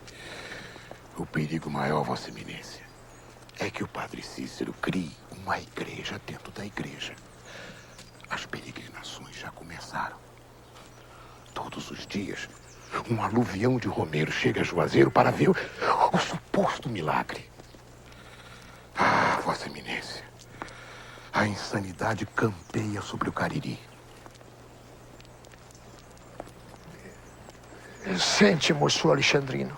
O perigo maior, Vossa Eminência, é que o padre Cícero crie uma igreja dentro da igreja. As peregrinações já começaram. Todos os dias, um aluvião de romeiros chega a Juazeiro para ver o suposto milagre. Ah, Vossa Eminência, a insanidade campeia sobre o Cariri. Sente, moço Alexandrino.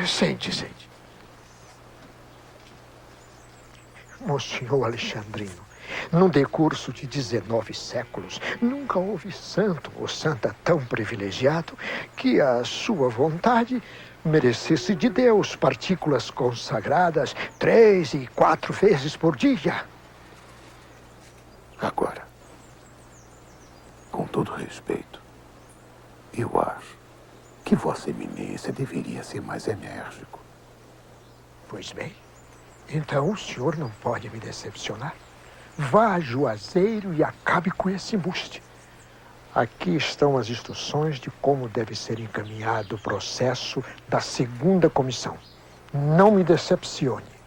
Sente, sente. Monsenhor Alexandrino, num decurso de 19 séculos, nunca houve santo ou santa tão privilegiado que a sua vontade merecesse de Deus partículas consagradas 3 e 4 vezes por dia. Agora, com todo respeito, eu acho que Vossa Eminência deveria ser mais enérgico. Pois bem, então o senhor não pode me decepcionar. Vá a Juazeiro e acabe com esse embuste. Aqui estão as instruções de como deve ser encaminhado o processo da 2ª comissão. Não me decepcione.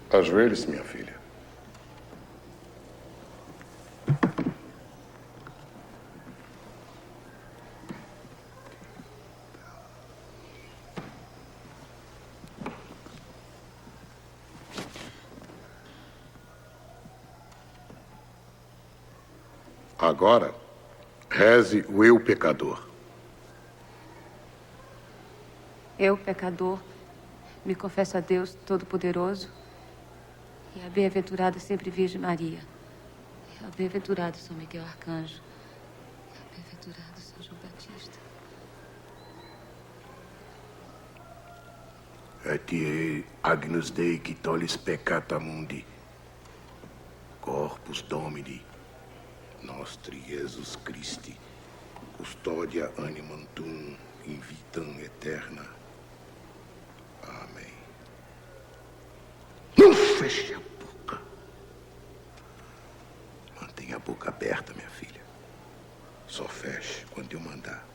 Ajoelhe-se, minha filha. Agora, reze o eu pecador. Eu, pecador, me confesso a Deus Todo-Poderoso e a bem-aventurada sempre Virgem Maria, e a bem-aventurado São Miguel Arcanjo, e a bem-aventurado São João Batista. Et Agnus Dei qui tollis peccata mundi, Corpus Domini, nostri Jesus Christi, custodia animam tuum in vitam eterna. Amém. Não feche a boca. Mantenha a boca aberta, minha filha. Só feche quando eu mandar.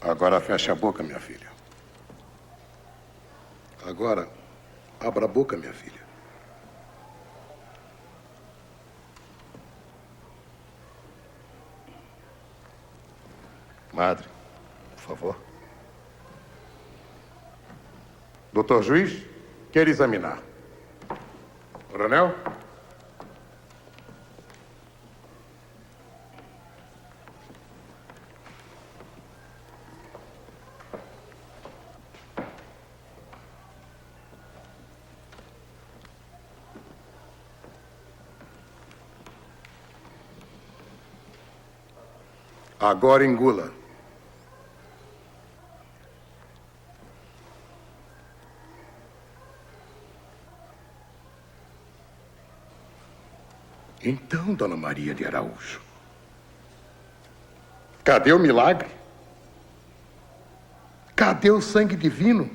Agora feche a boca, minha filha. Agora, abra a boca, minha filha. Madre, por favor. Doutor Juiz, quer examinar. Coronel? Agora engula. Então, Dona Maria de Araújo, cadê o milagre? Cadê o sangue divino?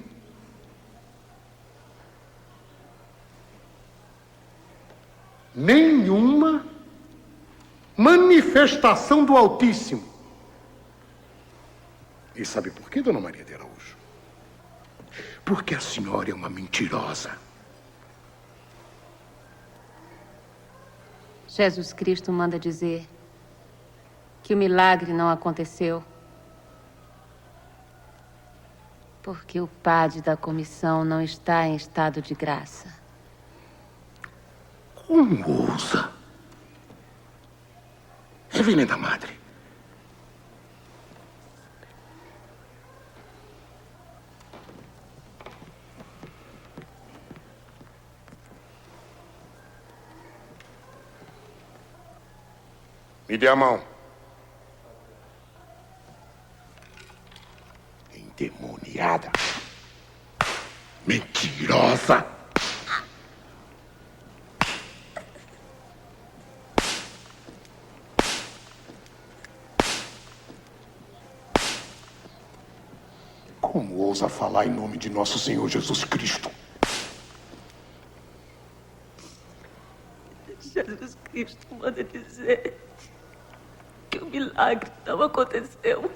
Nenhuma manifestação do Altíssimo. E sabe por quê, Dona Maria de Araújo? Porque a senhora é uma mentirosa. Jesus Cristo manda dizer que o milagre não aconteceu porque o padre da comissão não está em estado de graça. Como ousa? Reverenda Madre. Me dê a mão. Endemoniada. Mentirosa. Como ousa falar em nome de nosso Senhor Jesus Cristo? Jesus Cristo manda dizer que o milagre não aconteceu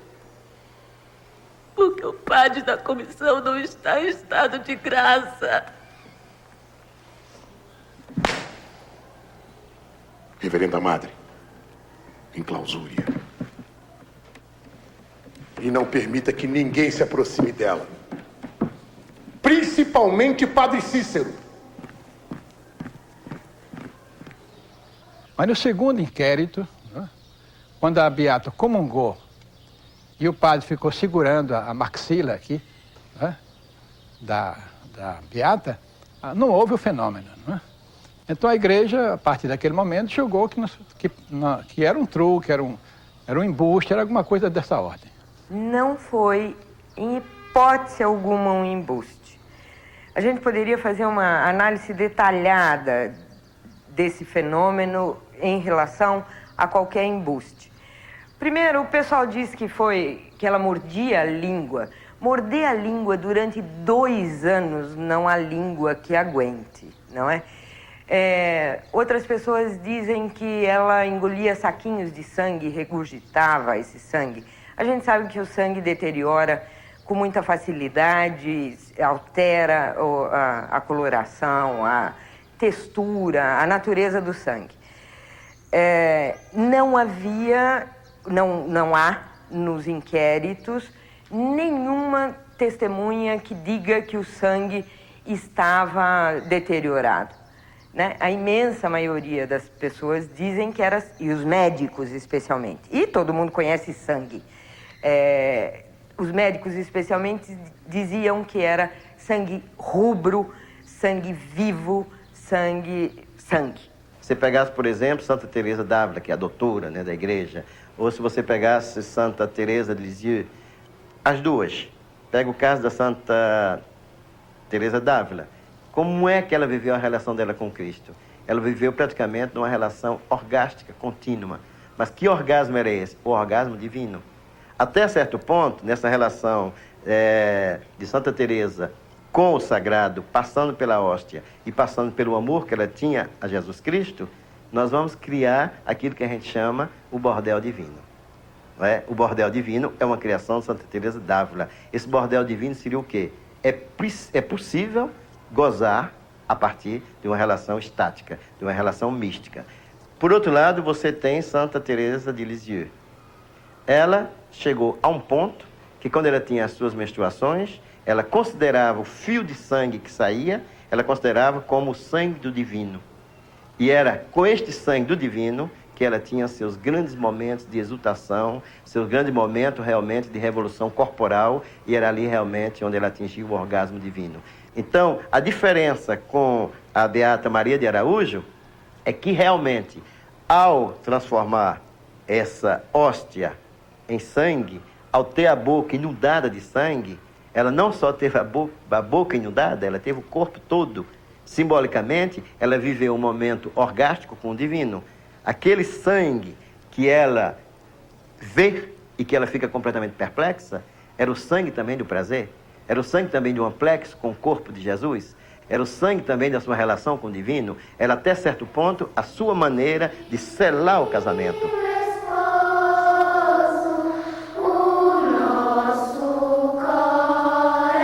porque o padre da comissão não está em estado de graça. Reverenda Madre, enclausure-a. E não permita que ninguém se aproxime dela. Principalmente Padre Cícero. Mas no segundo inquérito, né, quando a beata comungou e o padre ficou segurando a maxila aqui, né, da beata, não houve o fenômeno. Né? Então a igreja, a partir daquele momento, julgou que era um truque, era um embuste, era alguma coisa dessa ordem. Não foi, em hipótese alguma, um embuste. A gente poderia fazer uma análise detalhada desse fenômeno em relação a qualquer embuste. Primeiro, o pessoal diz que ela mordia a língua. Morder a língua durante 2 anos não há língua que aguente, não é? Outras pessoas dizem que ela engolia saquinhos de sangue e regurgitava esse sangue. A gente sabe que o sangue deteriora com muita facilidade, altera a coloração, a textura, a natureza do sangue. Não há nos inquéritos nenhuma testemunha que diga que o sangue estava deteriorado. Né? A imensa maioria das pessoas dizem que era, e os médicos especialmente, e todo mundo conhece sangue. Os médicos especialmente diziam que era sangue rubro, sangue vivo, sangue. Se pegasse, por exemplo, Santa Teresa d'Ávila, que é a doutora, né, da igreja, ou se você pegasse Santa Teresa de Lisieux, as duas. Pega o caso da Santa Teresa d'Ávila. Como é que ela viveu a relação dela com Cristo? Ela viveu praticamente numa relação orgástica, contínua. Mas que orgasmo era esse? O orgasmo divino. Até certo ponto, nessa relação de Santa Teresa com o sagrado, passando pela hóstia e passando pelo amor que ela tinha a Jesus Cristo, nós vamos criar aquilo que a gente chama o bordel divino. O bordel divino é uma criação de Santa Teresa d'Ávila. Esse bordel divino seria o quê? É possível gozar a partir de uma relação estática, de uma relação mística. Por outro lado, você tem Santa Teresa de Lisieux. Ela chegou a um ponto que, quando ela tinha as suas menstruações, ela considerava o fio de sangue que saía, ela considerava como o sangue do divino. E era com este sangue do divino que ela tinha seus grandes momentos de exultação, seus grandes momentos realmente de revolução corporal, e era ali realmente onde ela atingiu o orgasmo divino. Então, a diferença com a Beata Maria de Araújo é que realmente, ao transformar essa hóstia em sangue, ao ter a boca inundada de sangue, ela não só teve a boca inundada, ela teve o corpo todo. Simbolicamente, ela viveu um momento orgástico com o divino. Aquele sangue que ela vê e que ela fica completamente perplexa, era o sangue também do prazer, era o sangue também do amplexo com o corpo de Jesus, era o sangue também da sua relação com o divino, era até certo ponto a sua maneira de selar o casamento. O nosso coração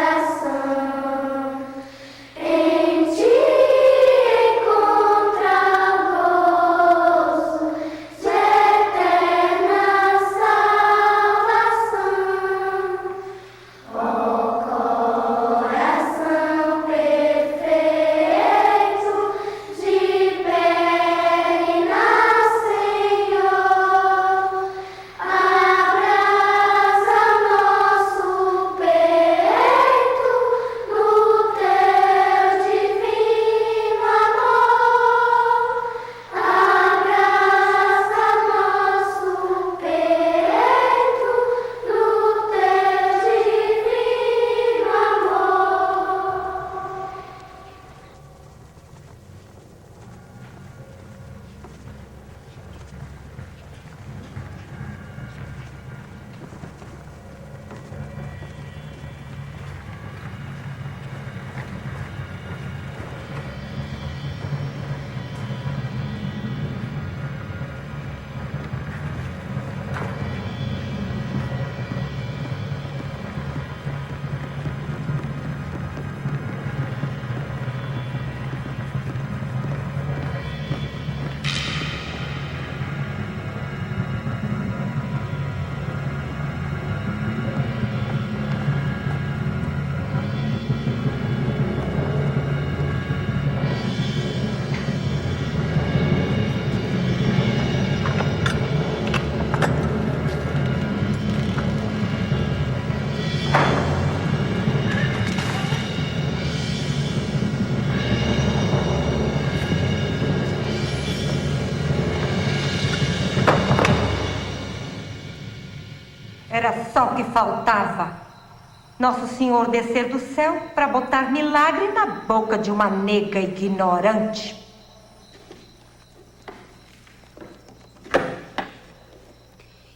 Era só o que faltava. Nosso Senhor descer do céu para botar milagre na boca de uma nega ignorante.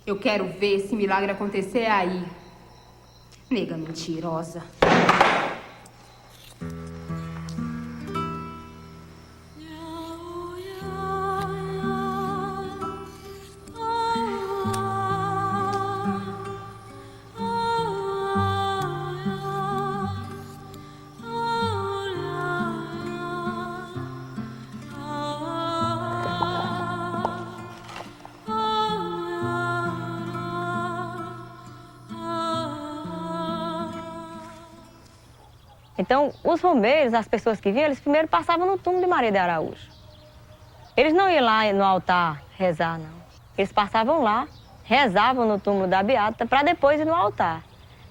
Eu quero ver esse milagre acontecer aí. Nega mentirosa. Então, os rombeiros, as pessoas que vinham, eles primeiro passavam no túmulo de Maria de Araújo. Eles não iam lá no altar rezar, não. Eles passavam lá, rezavam no túmulo da Beata, para depois ir no altar.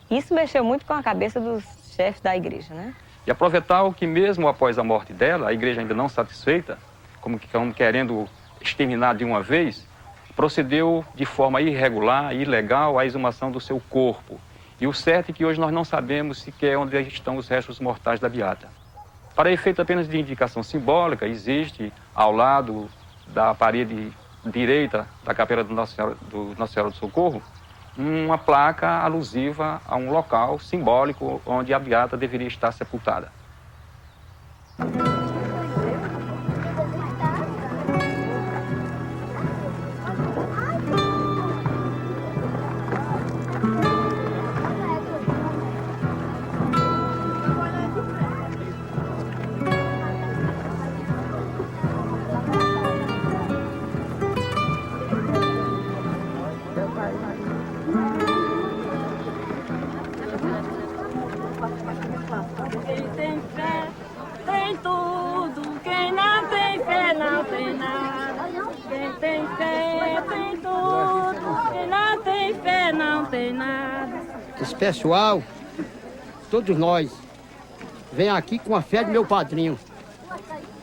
Isso mexeu muito com a cabeça dos chefes da igreja, né? E aproveitar que mesmo após a morte dela, a igreja ainda não satisfeita, como querendo exterminar de uma vez, procedeu de forma irregular, ilegal, a exumação do seu corpo. E o certo é que hoje nós não sabemos sequer onde estão os restos mortais da Beata. Para efeito apenas de indicação simbólica, existe ao lado da parede direita da capela do Nossa Senhora do Socorro uma placa alusiva a um local simbólico onde a Beata deveria estar sepultada. Quem tem fé tem tudo, quem não tem fé não tem nada. Quem tem fé tem tudo, quem não tem fé não tem nada. Esse pessoal, todos nós, vem aqui com a fé do meu padrinho.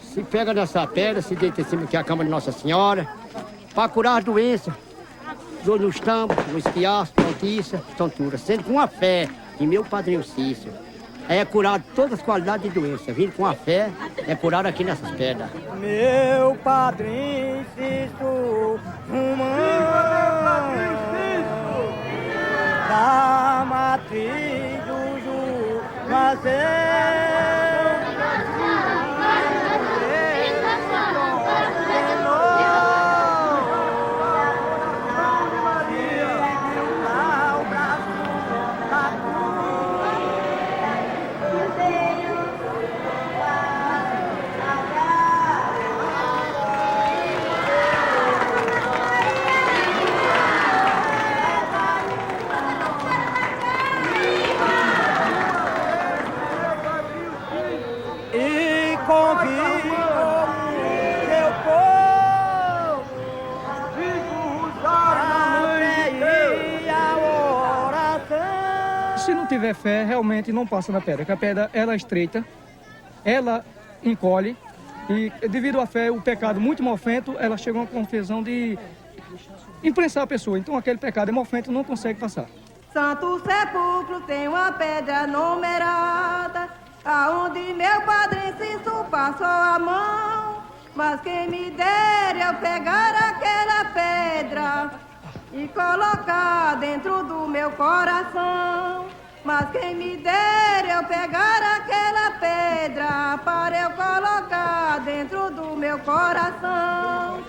Se pega nessa pedra, se deita em cima que é a cama de Nossa Senhora, para curar as doenças, dor no estômago, no esquiaço, tontiça, tontura, sendo com a fé de meu padrinho Cícero. É curado todas as qualidades de doença. Vindo com a fé, é curado aqui nessas pedras. Meu padrinho Cícero, da matriz do Juazeiro. Se não tiver fé, realmente não passa na pedra, porque a pedra ela é estreita, ela encolhe e devido à fé, o pecado muito mofento, ela chega a uma confusão de imprensar a pessoa. Então aquele pecado é mofento, não consegue passar. Santo Sepulcro tem uma pedra numerada, aonde meu padrinho Cícero passou a mão. Mas quem me dera eu pegar aquela pedra e colocar dentro do meu coração. Mas quem me dera eu pegar aquela pedra para eu colocar dentro do meu coração.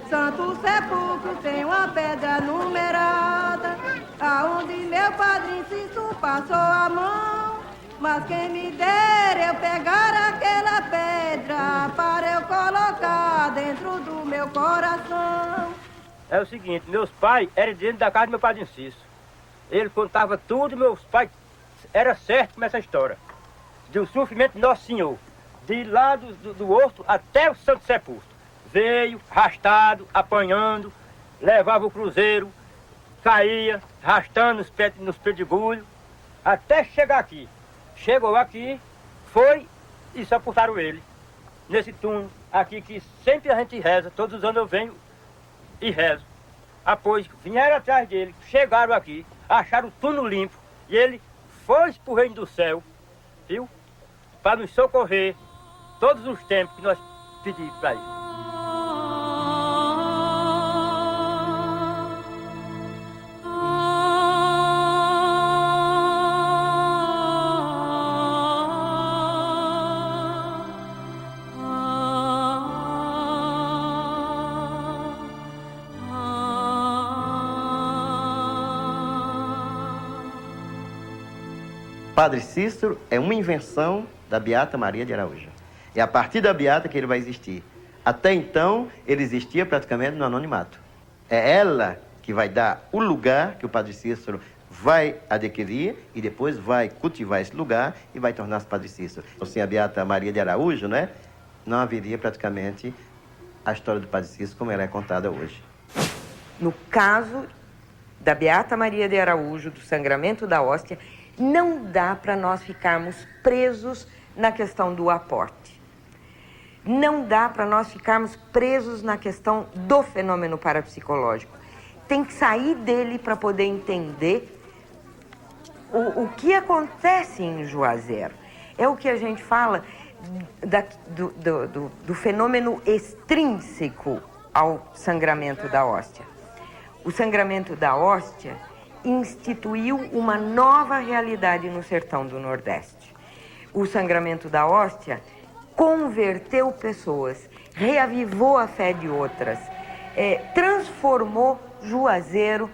Santo Sepulcro tem uma pedra numerada, aonde meu padrinho Cícero passou a mão. Mas quem me dera eu pegar aquela pedra para eu colocar dentro do meu coração. É o seguinte, meus pais eram dentro da casa do meu padrinho Cícero. Ele contava tudo, meus pais, era certo com essa história. Do sofrimento de Nosso Senhor. De lá do Horto até o Santo Sepulcro. Veio, arrastado, apanhando, levava o cruzeiro, caía, arrastando nos pedregulhos, até chegar aqui. Chegou aqui, foi e sepultaram ele. Nesse túmulo aqui que sempre a gente reza, todos os anos eu venho e rezo. Após vieram atrás dele, chegaram aqui, acharam o túmulo limpo. E ele foi pro reino do céu, viu? Para nos socorrer todos os tempos que nós pedimos para ele. Padre Cícero é uma invenção da Beata Maria de Araújo. É a partir da Beata que ele vai existir. Até então, ele existia praticamente no anonimato. É ela que vai dar o lugar que o Padre Cícero vai adquirir e depois vai cultivar esse lugar e vai tornar-se Padre Cícero. Sem a Beata Maria de Araújo, né, não haveria praticamente a história do Padre Cícero como ela é contada hoje. No caso da Beata Maria de Araújo, do sangramento da hóstia, não dá para nós ficarmos presos na questão do aporte. Não dá para nós ficarmos presos na questão do fenômeno parapsicológico. Tem que sair dele para poder entender o que acontece em Juazeiro. É o que a gente fala do fenômeno extrínseco ao sangramento da hóstia. O sangramento da hóstia instituiu uma nova realidade no sertão do Nordeste. O sangramento da hóstia converteu pessoas, reavivou a fé de outras, transformou Juazeiro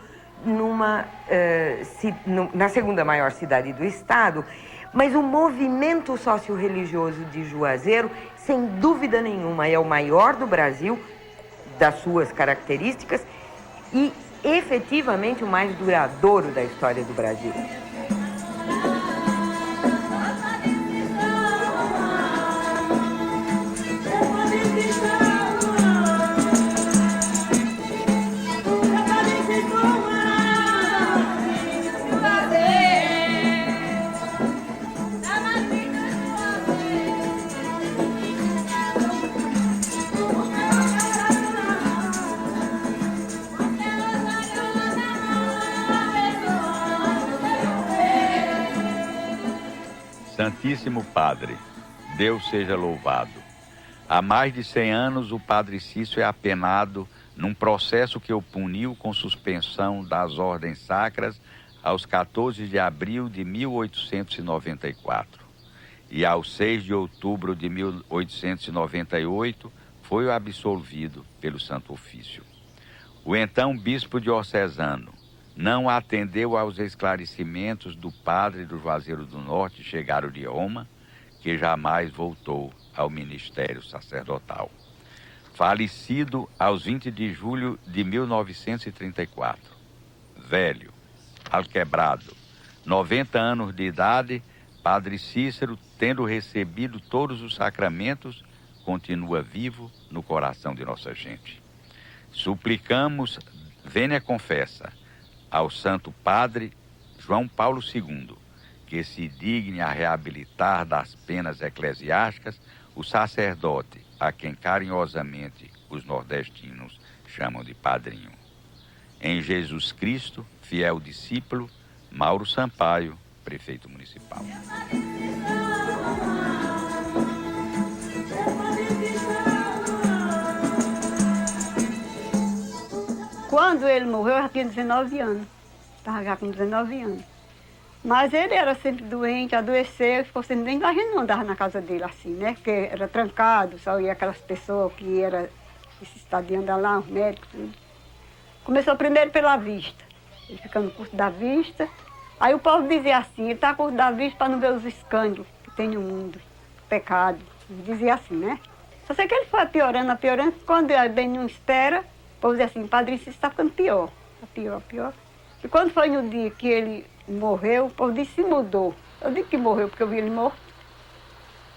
na segunda maior cidade do estado, mas o movimento socio-religioso de Juazeiro, sem dúvida nenhuma, é o maior do Brasil, das suas características, e efetivamente o mais duradouro da história do Brasil. Santíssimo Padre, Deus seja louvado. Há mais de 100 anos o Padre Cícero é apenado num processo que o puniu com suspensão das ordens sacras aos 14 de abril de 1894. E aos 6 de outubro de 1898 foi absolvido pelo Santo Ofício. O então bispo diocesano não atendeu aos esclarecimentos do padre do Juazeiro do Norte, Chegaram de Roma, que jamais voltou ao ministério sacerdotal. Falecido aos 20 de julho de 1934. Velho, alquebrado, 90 anos de idade, Padre Cícero, tendo recebido todos os sacramentos, continua vivo no coração de nossa gente. Suplicamos, vênia confessa, ao Santo Padre João Paulo II, que se digne a reabilitar das penas eclesiásticas o sacerdote, a quem carinhosamente os nordestinos chamam de padrinho. Em Jesus Cristo, fiel discípulo, Mauro Sampaio, prefeito municipal. Quando ele morreu, eu já tinha 19 anos. Estava já com 19 anos. Mas ele era sempre doente, adoeceu, ficou sempre doente. A gente não andava na casa dele assim, né? Porque era trancado, só ia aquelas pessoas que eram esse estado de andar lá, os médicos, tudo. Começou primeiro pela vista. Ele fica no curso da vista. Aí o povo dizia assim, ele está no curso da vista para não ver os escândalos que tem no mundo, pecado. Ele dizia assim, né? Só sei que ele foi piorando, quando bem não espera, o povo dizia assim, Padre Cícero está ficando pior, pior. E quando foi no dia que ele morreu, o povo disse, se mudou. Eu digo que morreu porque eu vi ele morto.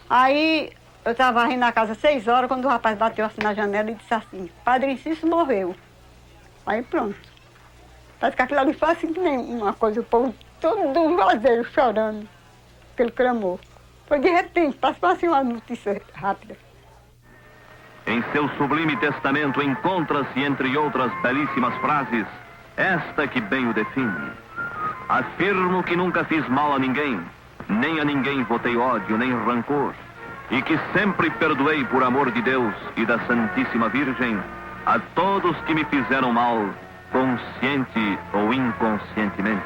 Aí eu estava indo na casa às 6 horas, quando o rapaz bateu assim na janela e disse assim, Padre Cícero morreu. Aí pronto. Parece que aquilo ali foi assim que nem uma coisa, o povo todo do Juazeiro chorando, porque ele clamou. Foi de repente, passou assim uma notícia rápida. Em seu sublime testamento encontra-se, entre outras belíssimas frases, esta que bem o define. Afirmo que nunca fiz mal a ninguém, nem a ninguém votei ódio, nem rancor, e que sempre perdoei por amor de Deus e da Santíssima Virgem a todos que me fizeram mal, consciente ou inconscientemente.